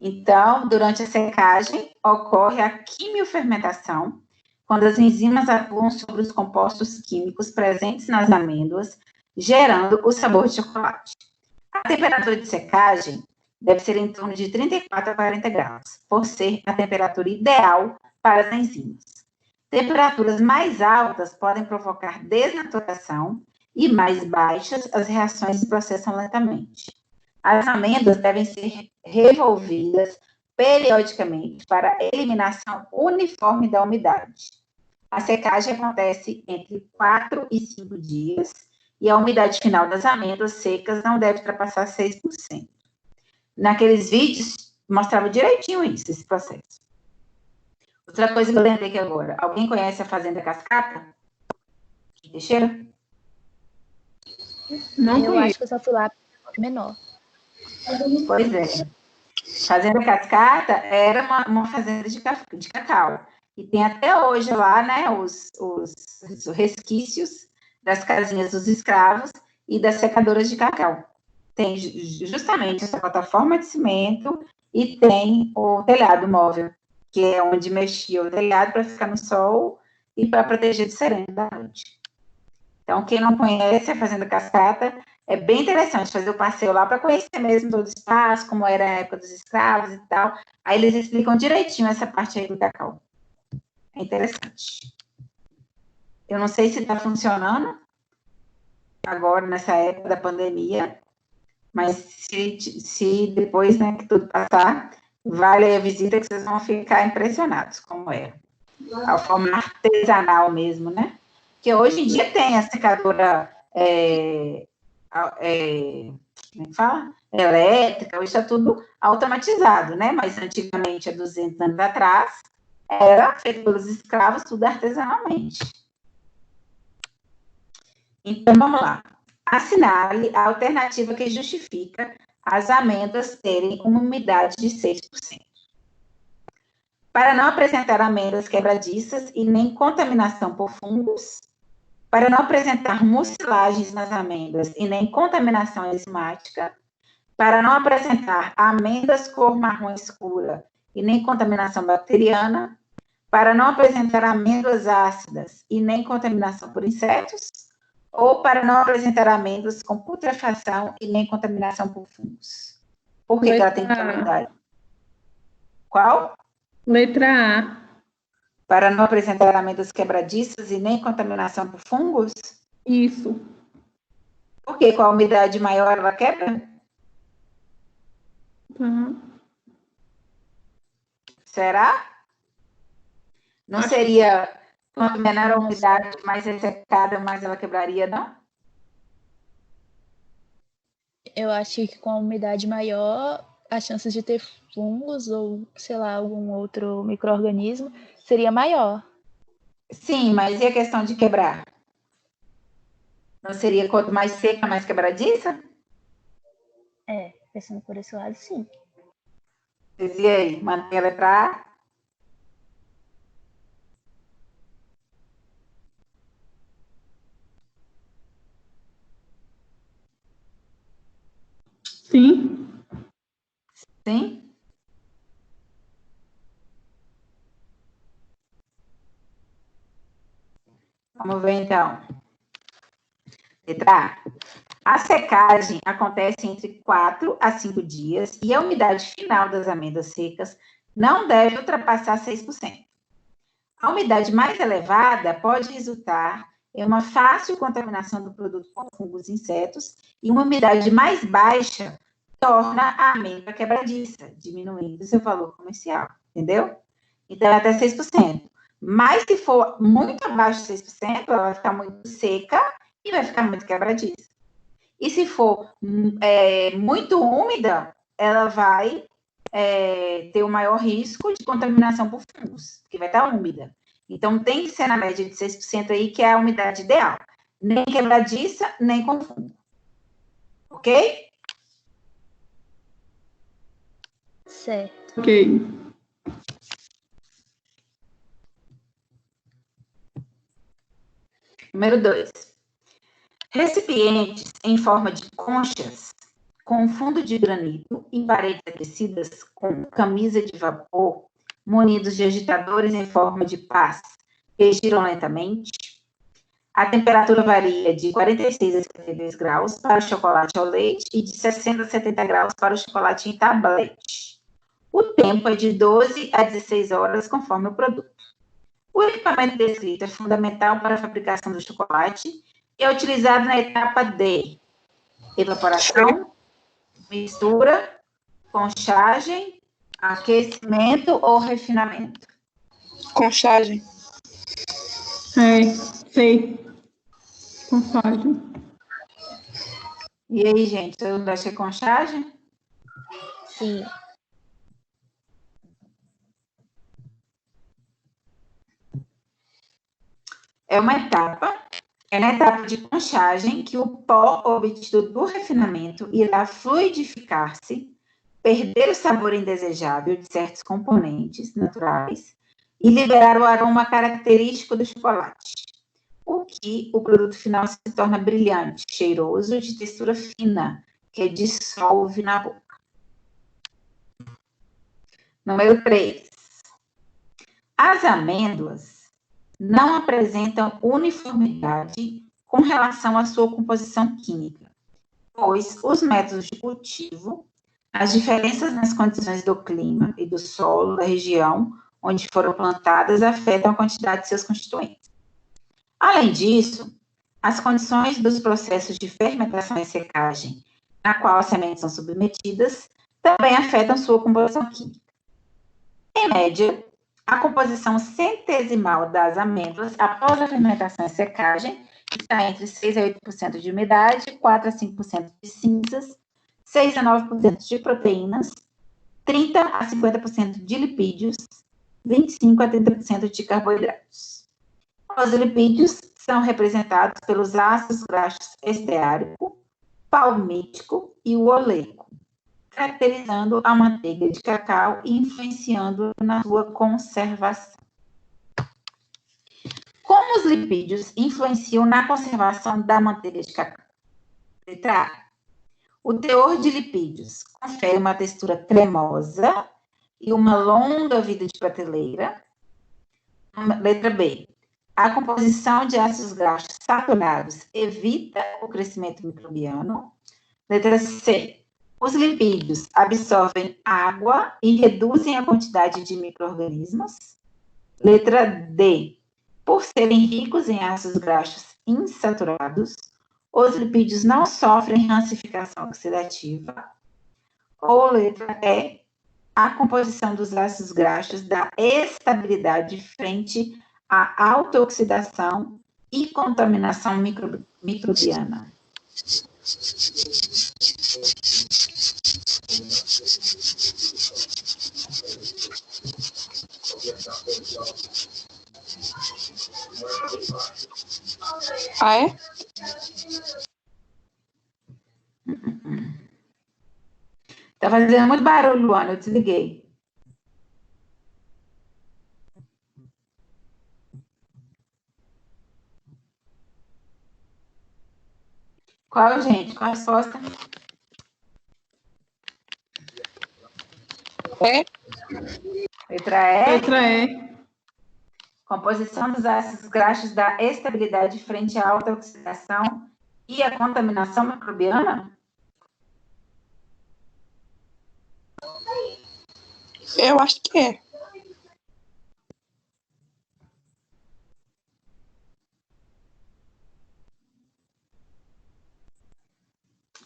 Então, durante a secagem, ocorre a quimiofermentação, quando as enzimas atuam sobre os compostos químicos presentes nas amêndoas, gerando o sabor de chocolate. A temperatura de secagem deve ser em torno de 34 a 40 graus, por ser a temperatura ideal para as enzimas. Temperaturas mais altas podem provocar desnaturação e mais baixas as reações se processam lentamente. As amêndoas devem ser revolvidas periodicamente para eliminação uniforme da umidade. A secagem acontece entre 4 e 5 dias e a umidade final das amêndoas secas não deve ultrapassar 6%. Naqueles vídeos, mostrava direitinho isso, esse processo. Outra coisa que eu lembrei aqui agora. Alguém conhece a Fazenda Cascata? Teixeira? Não Eu conheço. acho que eu só fui lá menor. Pois é. Fazenda Cascata era uma fazenda de cacau. E tem até hoje lá, né, os resquícios das casinhas dos escravos e das secadoras de cacau. Tem justamente essa plataforma de cimento e tem o telhado móvel, que é onde mexia o telhado para ficar no sol e para proteger de sereno da noite. Então, quem não conhece a Fazenda Cascata, é bem interessante fazer o passeio lá para conhecer mesmo todo o espaço, como era a época dos escravos e tal. Aí eles explicam direitinho essa parte aí do cacau. É interessante. Eu não sei se está funcionando agora, nessa época da pandemia, mas se depois, né, que tudo passar, vale a visita que vocês vão ficar impressionados como é. A forma artesanal mesmo, né? Que hoje em dia tem a secadora como é que fala? Elétrica, hoje está tudo automatizado, né? Mas antigamente, há 200 anos atrás, era feito pelos escravos, tudo artesanalmente. Então, vamos lá. Assinale a alternativa que justifica as amêndoas terem uma umidade de 6%. Para não apresentar amêndoas quebradiças e nem contaminação por fungos, para não apresentar mucilagens nas amêndoas e nem contaminação enzimática, para não apresentar amêndoas cor marrom escura e nem contaminação bacteriana, para não apresentar amêndoas ácidas e nem contaminação por insetos, ou para não apresentar amêndoas com putrefação e nem contaminação por fungos. Por que ela tem que ter umidade? Qual? Letra A. Para não apresentar amêndoas quebradiças e nem contaminação por fungos? Isso. Porque com a umidade maior ela quebra? Tá. Será? Não seria quanto menor a umidade, mais ressecada, mais ela quebraria, não? Eu acho que com a umidade maior, as chances de ter fungos ou, sei lá, algum outro micro-organismo seria maior. Sim, mas e a questão de quebrar? Não seria quanto mais seca, mais quebradiça? Pensando por esse lado, sim. E aí, mantém a letra A? Sim. Sim? Vamos ver, então. Letra A. A secagem acontece entre 4 a 5 dias e a umidade final das amêndoas secas não deve ultrapassar 6%. A umidade mais elevada pode resultar em uma fácil contaminação do produto com fungos e insetos, e uma umidade mais baixa torna a amêndoa quebradiça, diminuindo seu valor comercial, entendeu? Então, é até 6%. Mas se for muito abaixo de 6%, ela vai ficar muito seca e vai ficar muito quebradiça. E se for muito úmida, ela vai ter o maior risco de contaminação por fungos, que vai estar úmida. Então, tem que ser na média de 6% aí, que é a umidade ideal. Nem quebradiça, nem com fungo. Ok? Certo. Ok. Número 2. Recipientes em forma de conchas com fundo de granito e paredes aquecidas com camisa de vapor, munidos de agitadores em forma de pás, que giram lentamente. A temperatura varia de 46 a 52 graus para o chocolate ao leite e de 60 a 70 graus para o chocolate em tablete. O tempo é de 12 a 16 horas, conforme o produto. O equipamento descrito é fundamental para a fabricação do chocolate e é utilizado na etapa de evaporação, mistura, conchagem, aquecimento ou refinamento. Conchagem. Sei. Conchagem. E aí, gente, todo mundo acha que é conchagem? Sim. É na etapa de conchagem que o pó obtido do refinamento irá fluidificar-se, perder o sabor indesejável de certos componentes naturais e liberar o aroma característico do chocolate, o que o produto final se torna brilhante, cheiroso, de textura fina, que dissolve na boca. Número 3. As amêndoas não apresentam uniformidade com relação à sua composição química, pois os métodos de cultivo, as diferenças nas condições do clima e do solo da região onde foram plantadas afetam a quantidade de seus constituintes. Além disso, as condições dos processos de fermentação e secagem, na qual as sementes são submetidas, também afetam sua composição química. Em média, a composição centesimal das amêndoas após a fermentação e secagem está entre 6 a 8% de umidade, 4 a 5% de cinzas, 6 a 9% de proteínas, 30 a 50% de lipídios, 25 a 30% de carboidratos. Os lipídios são representados pelos ácidos graxos esteárico, palmítico e o oleico, caracterizando a manteiga de cacau e influenciando na sua conservação. Como os lipídios influenciam na conservação da manteiga de cacau? Letra A. O teor de lipídios confere uma textura cremosa e uma longa vida de prateleira. Letra B. A composição de ácidos graxos saturados evita o crescimento microbiano. Letra C. Os lipídios absorvem água e reduzem a quantidade de micro-organismos. Letra D. Por serem ricos em ácidos graxos insaturados, os lipídios não sofrem rancificação oxidativa. Ou letra E. A composição dos ácidos graxos dá estabilidade frente à autooxidação e contaminação microbiana. Ah, é? Tá fazendo muito barulho, Luana, eu desliguei. Qual, gente? Qual a resposta? É? Letra E. Letra E. Composição dos ácidos graxos dá estabilidade frente à alta oxidação e à contaminação microbiana? Eu acho que é.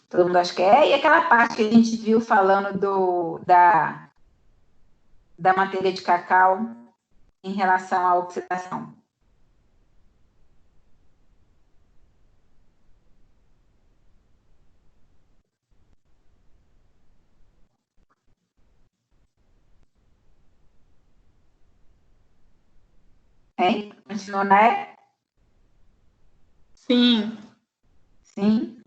Todo mundo acha que é. E aquela parte que a gente viu falando da manteiga de cacau em relação à oxidação? Hein? Continua na E? Sim. Sim.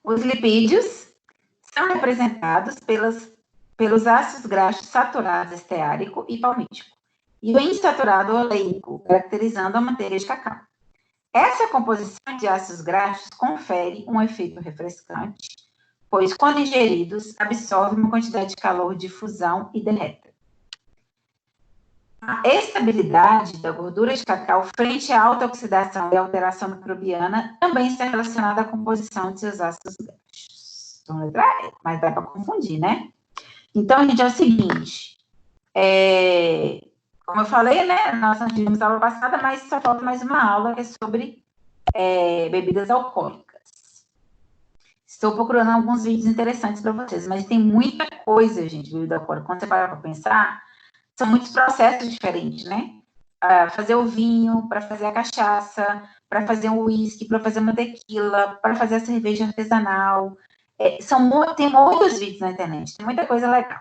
Os lipídios são representados pelos ácidos graxos saturados esteárico e palmítico, e o insaturado oleico, caracterizando a manteiga de cacau. Essa composição de ácidos graxos confere um efeito refrescante, pois, quando ingeridos, absorvem uma quantidade de calor de fusão e derretem. A estabilidade da gordura de cacau frente à alta oxidação e alteração microbiana também está relacionada à composição de seus ácidos graxos. Então, letra E, mas dá para confundir, né? Então, gente, é o seguinte, como eu falei, né, nós tivemos aula passada, mas só falta mais uma aula que é sobre bebidas alcoólicas. Estou procurando alguns vídeos interessantes para vocês, mas tem muita coisa, gente, de bebida alcoólica. Quando você para para pensar, são muitos processos diferentes, né? Para fazer o vinho, para fazer a cachaça, para fazer um uísque, para fazer uma tequila, para fazer a cerveja artesanal. Tem muitos vídeos na internet, tem muita coisa legal.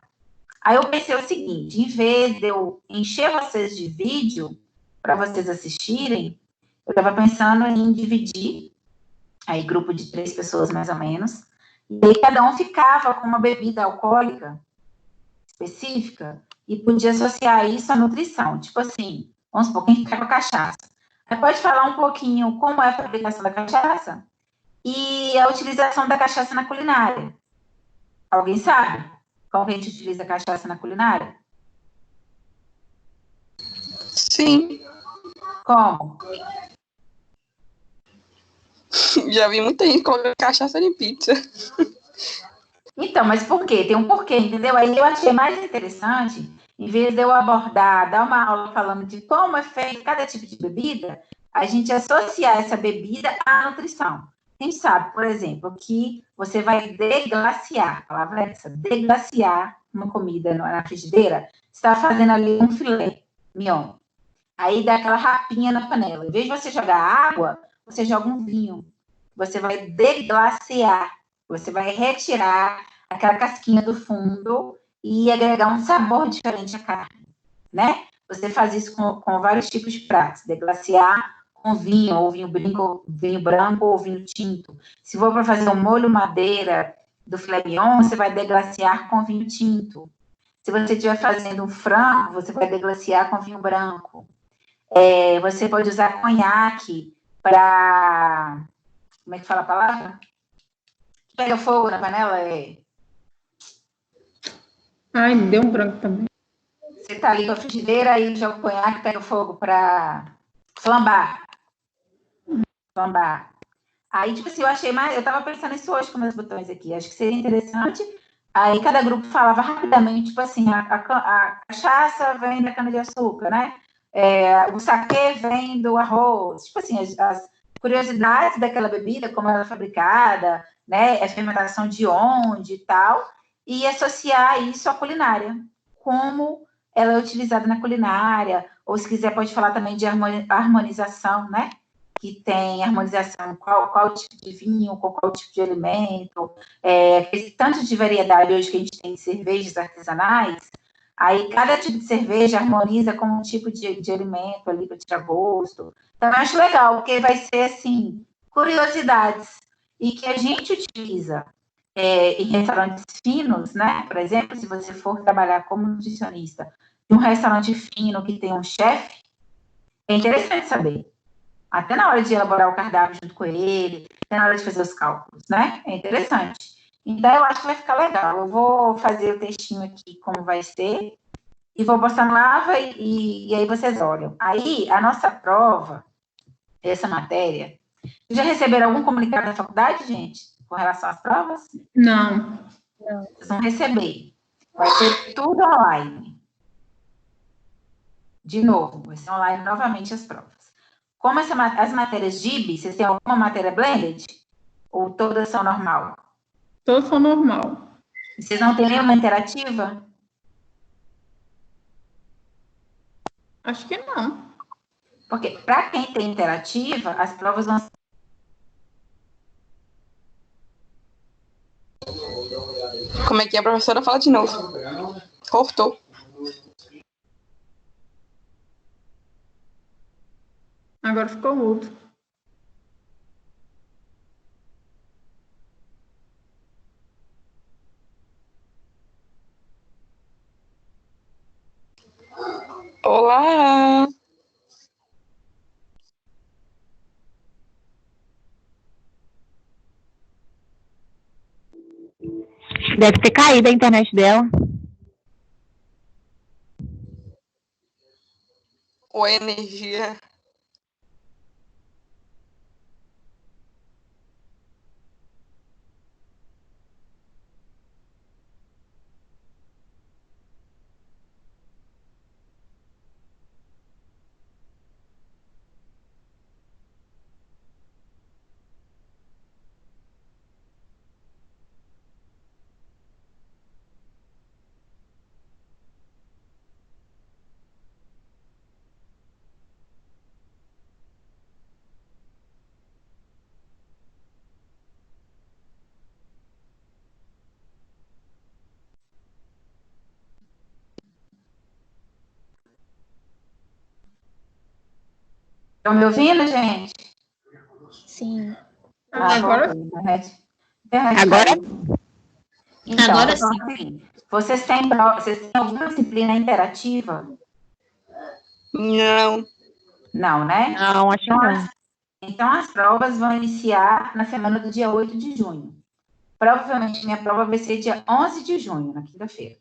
Aí eu pensei o seguinte, em vez de eu encher vocês de vídeo para vocês assistirem, eu estava pensando em dividir aí grupo de 3 pessoas mais ou menos, e aí cada um ficava com uma bebida alcoólica específica e podia associar isso à nutrição. Tipo assim, vamos supor, quem fica com a cachaça. Aí pode falar um pouquinho como é a fabricação da cachaça e a utilização da cachaça na culinária. Alguém sabe como a gente utiliza a cachaça na culinária? Sim. Como? Já vi muita gente colocando cachaça em pizza. Então, mas por quê? Tem um porquê, entendeu? Aí eu achei mais interessante, em vez de eu abordar, dar uma aula falando de como é feito cada tipo de bebida, a gente associar essa bebida à nutrição. A gente sabe, por exemplo, que você vai deglaciar, a palavra é essa, deglaciar uma comida na frigideira, você está fazendo ali um filé mignon. Aí dá aquela rapinha na panela. Em vez de você jogar água, você joga um vinho. Você vai deglaciar. Você vai retirar aquela casquinha do fundo e agregar um sabor diferente à carne, né? Você faz isso com vários tipos de pratos. Deglaciar com vinho, ou vinho branco ou vinho tinto. Se for para fazer um molho madeira do filé mignon, você vai deglaciar com vinho tinto. Se você estiver fazendo um frango, você vai deglaciar com vinho branco. Você pode usar conhaque para... Como é que fala a palavra? Pega fogo na panela? Ai, me deu um branco também. Você tá ali com a frigideira e joga o conhaque, pega fogo para flambar. Flambar. Aí, tipo assim, eu achei mais... Eu tava pensando isso hoje com meus botões aqui. Acho que seria interessante Aí cada grupo falava rapidamente, tipo assim, a cachaça vem da cana-de-açúcar, né? O saquê vem do arroz. Tipo assim, as curiosidades daquela bebida, como ela é fabricada, né? A fermentação de onde e tal, e associar isso à culinária, como ela é utilizada na culinária, ou se quiser pode falar também de harmonização, né? Que tem harmonização, qual tipo de vinho, com qual tipo de alimento, tanto de variedade hoje que a gente tem de cervejas artesanais, aí cada tipo de cerveja harmoniza com um tipo de alimento ali para tirar gosto. Então, eu acho legal, porque vai ser, assim, curiosidades, e que a gente utiliza em restaurantes finos, né? Por exemplo, se você for trabalhar como nutricionista de um restaurante fino que tem um chefe, é interessante saber. Até na hora de elaborar o cardápio junto com ele, até na hora de fazer os cálculos, né? É interessante. Então, eu acho que vai ficar legal. Eu vou fazer o textinho aqui, como vai ser, e vou postar no Lava, e aí vocês olham. Aí, a nossa prova, essa matéria, já receberam algum comunicado da faculdade, gente, com relação às provas? Não. Vocês vão receber. Vai ser tudo online. De novo, vai ser online novamente as provas. Como as matérias GIB, vocês têm alguma matéria blended? Ou todas são normal? Todos são normal. Vocês não têm nenhuma interativa? Acho que não. Porque, para quem tem interativa, as provas vão ser. Como é que é, professora? Fala de novo. Cortou. Agora ficou mudo. Olá! Deve ter caído a internet dela. Ou energia. Estão me ouvindo, gente? Sim. Agora sim. Internet Agora? caiu. Então, Agora então, sim. assim, vocês têm alguma disciplina interativa? Não. Não, né? Não, acho que não. Então, as provas vão iniciar na semana do dia 8 de junho. Provavelmente, minha prova vai ser dia 11 de junho, na quinta-feira.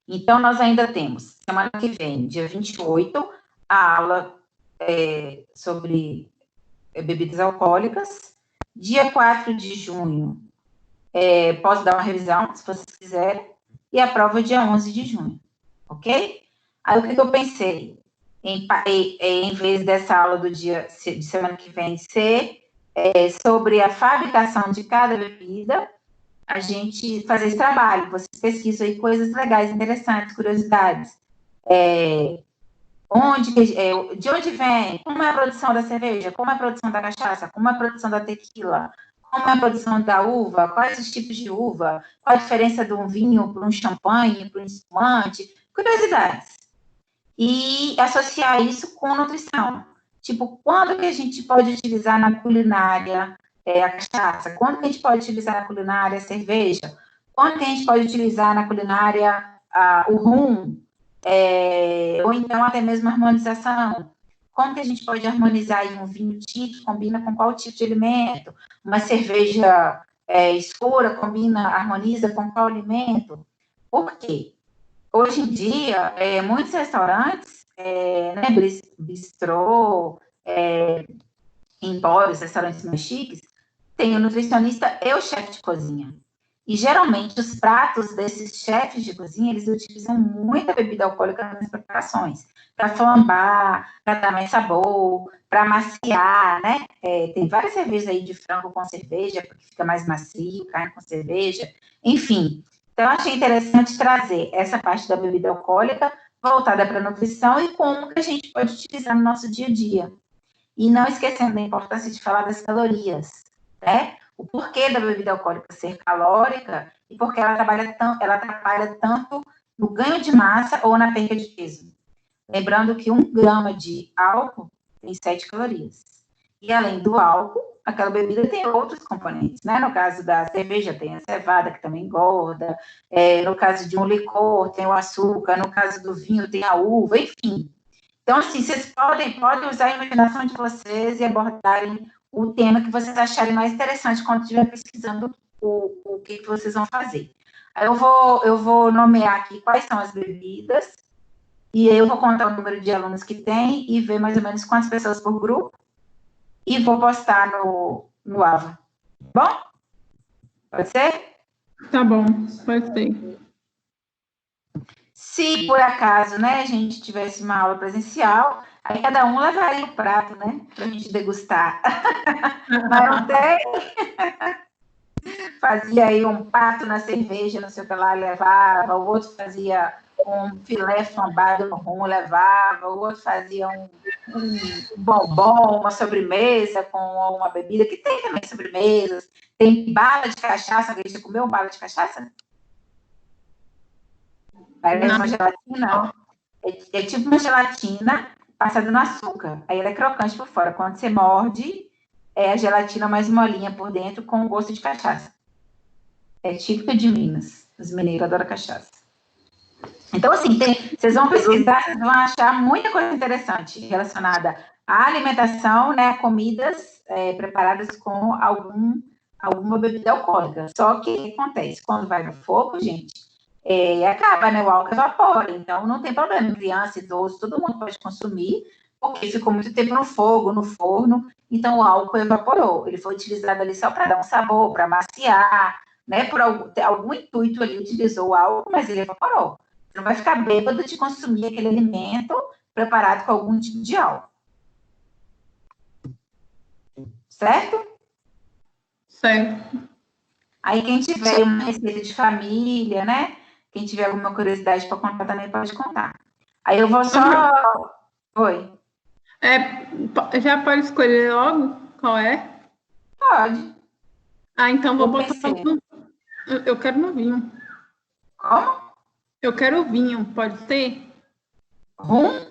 Então, nós ainda temos, semana que vem, dia 28, a aula sobre bebidas alcoólicas. Dia 4 de junho, posso dar uma revisão, se vocês quiserem. E a prova dia 11 de junho, ok? Aí, o que eu pensei? Em vez dessa aula do dia de semana que vem ser sobre a fabricação de cada bebida, a gente fazer esse trabalho. Vocês pesquisam aí coisas legais, interessantes, curiosidades. De onde vem? Como é a produção da cerveja? Como é a produção da cachaça? Como é a produção da tequila? Como é a produção da uva? Quais os tipos de uva? Qual a diferença de um vinho para um champanhe, para um espumante? Curiosidades. E associar isso com nutrição. Tipo, quando que a gente pode utilizar na culinária a cachaça? Quando que a gente pode utilizar na culinária a cerveja? Quando que a gente pode utilizar na culinária o rum? Ou então até mesmo a harmonização. Como que a gente pode harmonizar aí um vinho tinto, combina com qual tipo de alimento? Uma cerveja escura harmoniza com qual alimento? Por quê? Hoje em dia, muitos restaurantes, né, bistrô, empórios, restaurantes mais chiques, tem o nutricionista e o chefe de cozinha. E, geralmente, os pratos desses chefes de cozinha, eles utilizam muita bebida alcoólica nas preparações, para flambar, para dar mais sabor, para maciar, né? Tem várias cervejas aí de frango com cerveja, porque fica mais macio, carne com cerveja, enfim. Então, eu achei interessante trazer essa parte da bebida alcoólica voltada para a nutrição e como que a gente pode utilizar no nosso dia a dia. E não esquecendo da importância de falar das calorias, né? O porquê da bebida alcoólica ser calórica e porque ela trabalha tanto no ganho de massa ou na perda de peso. Lembrando que 1 grama de álcool tem 7 calorias. E além do álcool, aquela bebida tem outros componentes, né? No caso da cerveja tem a cevada, que também engorda. No caso de um licor, tem o açúcar. No caso do vinho, tem a uva, enfim. Então, assim, vocês podem usar a imaginação de vocês e abordarem o tema que vocês acharem mais interessante quando estiver pesquisando o que vocês vão fazer. Aí eu vou nomear aqui quais são as bebidas, e aí eu vou contar o número de alunos que tem e ver mais ou menos quantas pessoas por grupo, e vou postar no AVA. Bom? Pode ser? Tá bom, pode ser. Se por acaso, né, a gente tivesse uma aula presencial, aí cada um levaria o prato, né, para a gente degustar. Mas não tem. Fazia aí um pato na cerveja, não sei o que lá, levava. O outro fazia um filé flambado no rum, levava. O outro fazia um bombom, uma sobremesa com uma bebida, que tem também sobremesas. Tem bala de cachaça, que a gente comeu bala de cachaça? Parece uma gelatina. É tipo uma gelatina passada no açúcar. Aí ela é crocante por fora. Quando você morde, é a gelatina mais molinha por dentro, com gosto de cachaça. É típica de Minas. Os mineiros adoram cachaça. Então, assim, vocês vão pesquisar, vocês vão achar muita coisa interessante relacionada à alimentação, né, a comidas preparadas com alguma bebida alcoólica. Só que o que acontece? Quando vai no fogo, gente, acaba, né? O álcool evapora. Então, não tem problema. Criança, idoso, todo mundo pode consumir, porque ficou muito tempo no fogo, no forno. Então, o álcool evaporou. Ele foi utilizado ali só para dar um sabor, para maciar, né? Por algum intuito ali utilizou o álcool, mas ele evaporou. Você não vai ficar bêbado de consumir aquele alimento preparado com algum tipo de álcool. Certo? Certo. Aí, quem tiver uma receita de família, né? Quem tiver alguma curiosidade para contar também pode contar. Aí eu vou só... Oi. Já pode escolher logo qual é? Pode. Então vou botar no... Eu quero no vinho. Como? Eu quero vinho, pode ser? Rum?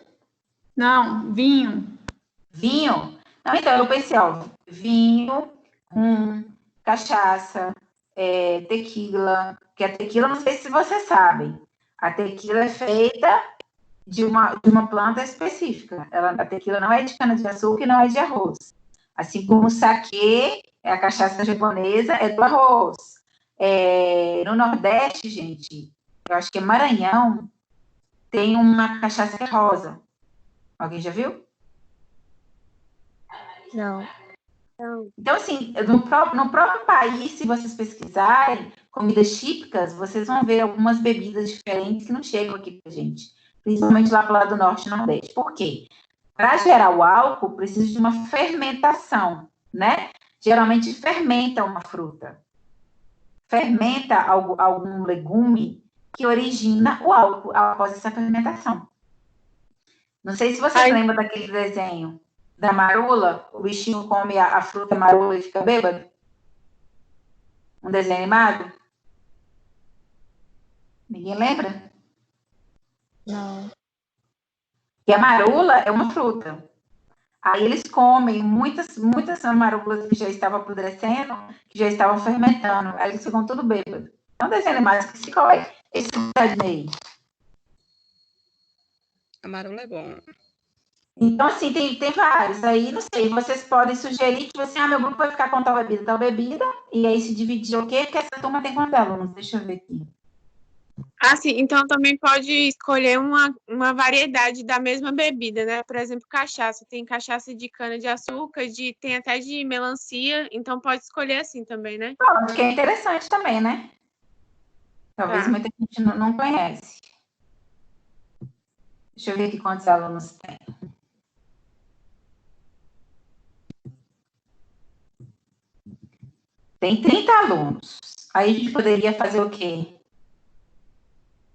Não, vinho. Vinho? Não, então, eu pensei, ó, vinho, rum, cachaça, tequila, que a tequila, não sei se vocês sabem, a tequila é feita de uma planta específica. A tequila não é de cana-de-açúcar e não é de arroz. Assim como o saquê, a cachaça japonesa, é do arroz. No Nordeste, gente, eu acho que é Maranhão, tem uma cachaça que é rosa. Alguém já viu? Não. Então, assim, no próprio país, se vocês pesquisarem comidas típicas, vocês vão ver algumas bebidas diferentes que não chegam aqui pra gente. Principalmente lá pro lado do Norte e Nordeste. Por quê? Para gerar o álcool, precisa de uma fermentação, né? Geralmente fermenta uma fruta. Fermenta algum legume que origina o álcool após essa fermentação. Não sei se vocês lembram daquele desenho da marula, o bichinho come a fruta marula e fica bêbado? Um desenho animado? Ninguém lembra? Não. E a marula é uma fruta. Aí eles comem muitas marulas que já estavam apodrecendo, que já estavam fermentando. Aí eles ficam tudo bêbados. É um desenho animado que se colhe. Esse aí. A marula é bom. Então, assim, tem vários. Aí, não sei, vocês podem sugerir, tipo assim, meu grupo vai ficar com tal bebida, e aí se dividir o quê? Porque essa turma tem quantos alunos? Deixa eu ver aqui. Sim, então também pode escolher uma variedade da mesma bebida, né? Por exemplo, cachaça. Tem cachaça de cana-de-açúcar, tem até de melancia, então pode escolher assim também, né? Acho que é interessante também, né? Talvez Tá. muita gente não conhece. Deixa eu ver aqui quantos alunos tem. Tem 30 alunos. Aí a gente poderia fazer o quê?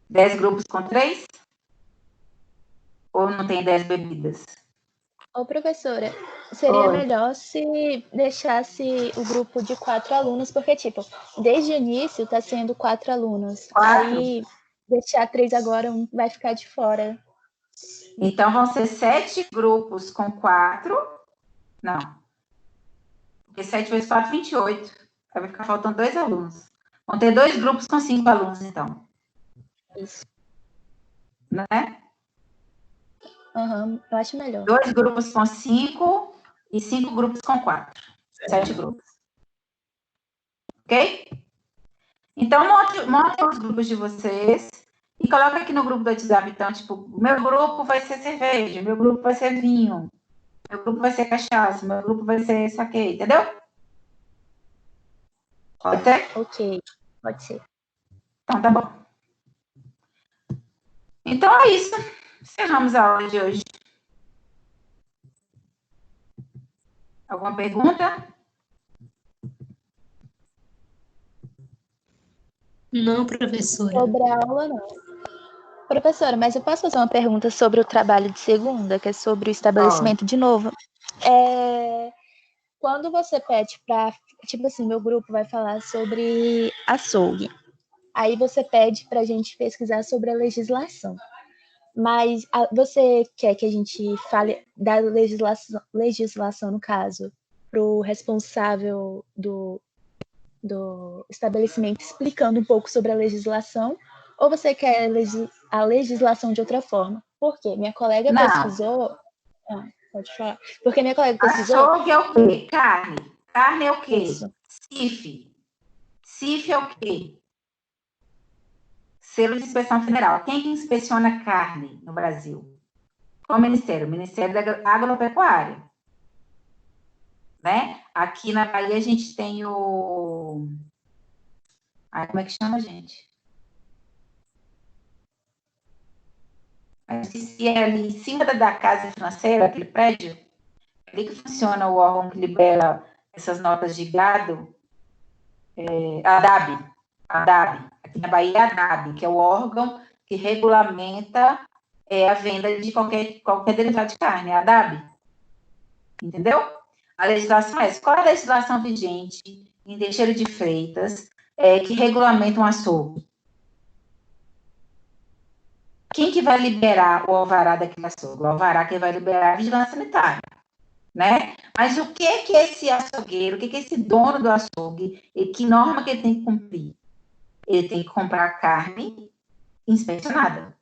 10 grupos com 3? Ou não tem 10 bebidas? Ô, professora, seria Oi. melhor se deixasse o grupo de 4 alunos, porque, tipo, desde o início tá sendo 4 alunos. 4? Aí, deixar 3 agora, um vai ficar de fora. Então, vão ser 7 grupos com 4. Não. Porque 7 vezes 4, 28. Aí vai ficar faltando 2 alunos. Vão ter 2 grupos com 5 alunos, então. Isso. Né? Aham, eu acho melhor. 2 grupos com 5 e 5 grupos com 4. 7 grupos. Ok? Então, monte os grupos de vocês e coloca aqui no grupo do WhatsApp, então, tipo, meu grupo vai ser cerveja, meu grupo vai ser vinho, meu grupo vai ser cachaça, meu grupo vai ser saquê, entendeu? Pode ser? Ok, pode ser. Então, tá bom. Então, é isso. Encerramos a aula de hoje. Alguma pergunta? Não, professora. Sobre a aula, não. Professora, mas eu posso fazer uma pergunta sobre o trabalho de segunda, que é sobre o estabelecimento de novo? Quando você pede para, tipo assim, meu grupo vai falar sobre açougue. Aí você pede para a gente pesquisar sobre a legislação. Mas você quer que a gente fale da legislação no caso, para o responsável do estabelecimento explicando um pouco sobre a legislação, ou você quer a legislação de outra forma? Por quê? Minha colega pesquisou... pode falar. Porque minha colega pesquisou... Açougue é o quê? Carne. Carne é o quê? Isso. CIF. CIF é o quê? Selo de Inspeção Federal. Quem que inspeciona carne no Brasil? Qual Ministério? O Ministério da Agropecuária. Né? Aqui na Bahia a gente tem o... como é que chama, gente? Se é ali em cima da Casa Financeira, aquele prédio, é ali que funciona o órgão que libera essas notas de gado, a DAB. Aqui na Bahia é a DAB, que é o órgão que regulamenta a venda de qualquer derivado de carne, é a DAB. Entendeu? A legislação é essa. Qual é a legislação vigente em Teixeira de Freitas que regulamenta um açougue? Quem que vai liberar o alvará daquele açougue? O alvará que vai liberar a vigilância sanitária, né? Mas o que esse açougueiro, o que esse dono do açougue, que norma que ele tem que cumprir? Ele tem que comprar carne inspecionada.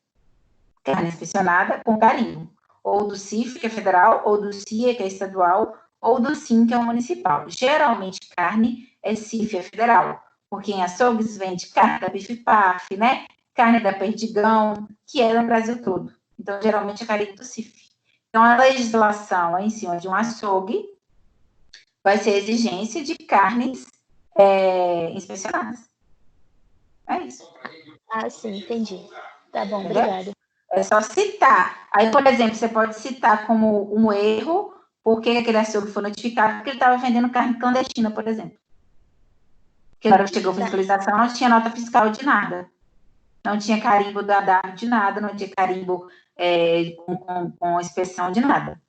Carne inspecionada com carimbo. Ou do CIF, que é federal, ou do CIA, que é estadual, ou do SIM, que é o municipal. Geralmente, carne é CIF, é federal. Porque em açougues vende carne da bife-paf, né? Carne da perdigão, que é no Brasil todo. Então, geralmente, é carimbo do CIF. Então, a legislação em cima de um açougue vai ser a exigência de carnes inspecionadas. É isso. Ah, sim, entendi. Tá bom, Entendeu? obrigada. É só citar. Aí, por exemplo, você pode citar como um erro porque aquele açougue foi notificado porque ele estava vendendo carne clandestina, por exemplo. Porque na hora que chegou a fiscalização, não tinha nota fiscal de nada. Não tinha carimbo da DAB de nada, não tinha carimbo com inspeção de nada.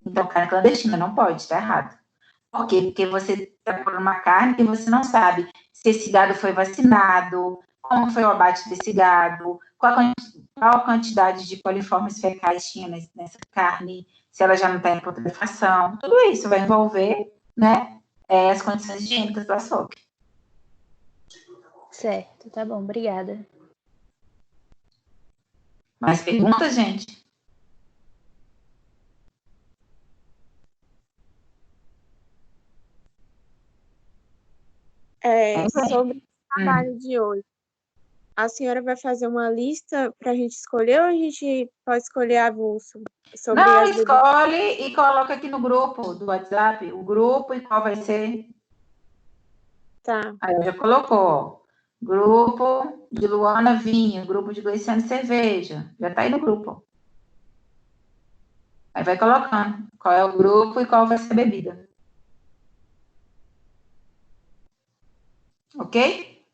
Então, carne clandestina não pode, está errado. Por quê? Porque você está por uma carne que você não sabe se esse gado foi vacinado, como foi o abate desse gado, qual a quantidade de coliformes fecais tinha nessa carne, se ela já não está em putrefação. Tudo isso vai envolver, né, as condições higiênicas do açougue. Certo, tá bom, obrigada. Mais perguntas, gente? Sobre o trabalho de hoje, a senhora vai fazer uma lista para a gente escolher ou a gente pode escolher avulso? Não, escolhe e coloca aqui no grupo do WhatsApp, o grupo e qual vai ser. Tá. Aí já colocou. Grupo de Luana, vinho. Grupo de Gleiciane, cerveja. Já está aí no grupo. Aí vai colocando qual é o grupo e qual vai ser a bebida. Ok?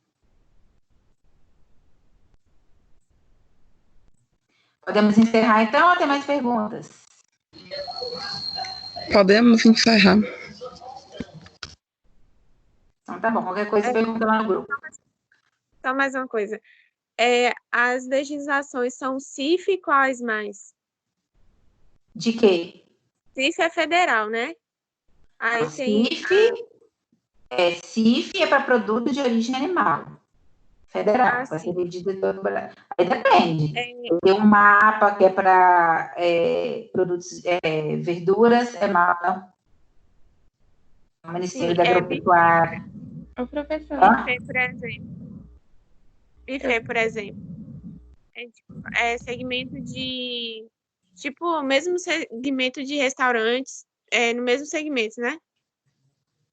Podemos encerrar, então, ou tem mais perguntas? Podemos encerrar. Então, tá bom. Qualquer coisa, pergunta lá no grupo. Só mais uma coisa. As legislações são CIF e quais mais? De quê? CIF é federal, né? Aí tem... CIF é para produto de origem animal. Federal. Vai ser vendido em todo o Brasil. Aí depende. Tem um mapa que é para produtos, verduras, é mapa. O Ministério da Agropecuária. Ô, professor. Buffet, por exemplo. Buffet, por exemplo. É segmento de... Tipo, mesmo segmento de restaurantes, no mesmo segmento, né?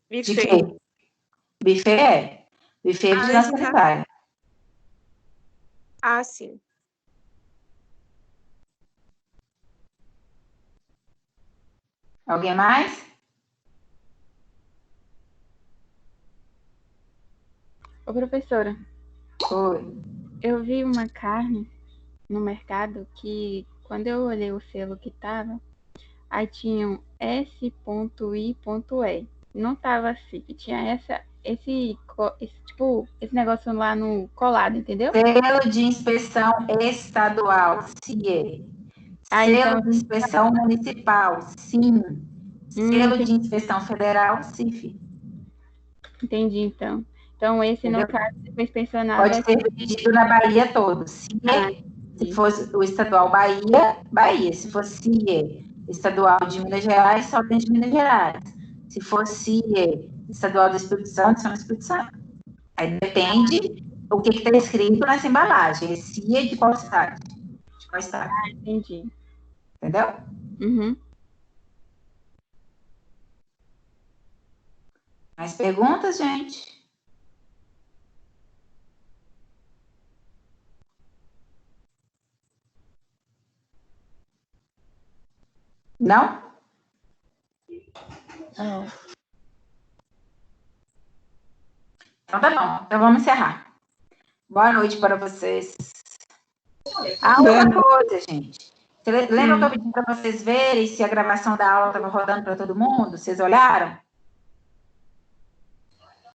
Buffet. De quê? Buffet Buffet é vigilância sanitária. Ah, sim. Alguém mais? Ô, professora. Oi. Eu vi uma carne no mercado que, quando eu olhei o selo que tava, aí tinha um S.I.E. Não tava assim, tinha esse negócio lá no colado, entendeu? Selo de inspeção estadual, CIE. Selo então, de inspeção municipal, SIM. Selo de inspeção federal, CIF. Entendi, então. Então, esse, entendeu? No caso, foi inspecionado... Pode ser vendido na Bahia todo. CIE, se fosse o estadual Bahia. Se fosse CIE estadual de Minas Gerais, só tem de Minas Gerais. Se fosse CIE estadual do Espírito Santo, só no Espírito Santo. Aí depende o que está escrito nessa embalagem. É CIE de qual estado? De qual estado? Entendi. Entendeu? Uhum. Mais perguntas, gente? Não? Não. Então tá bom. Então vamos encerrar. Boa noite para vocês. Outra coisa, gente. Lembra que eu pedi para vocês verem se a gravação da aula estava rodando para todo mundo? Vocês olharam?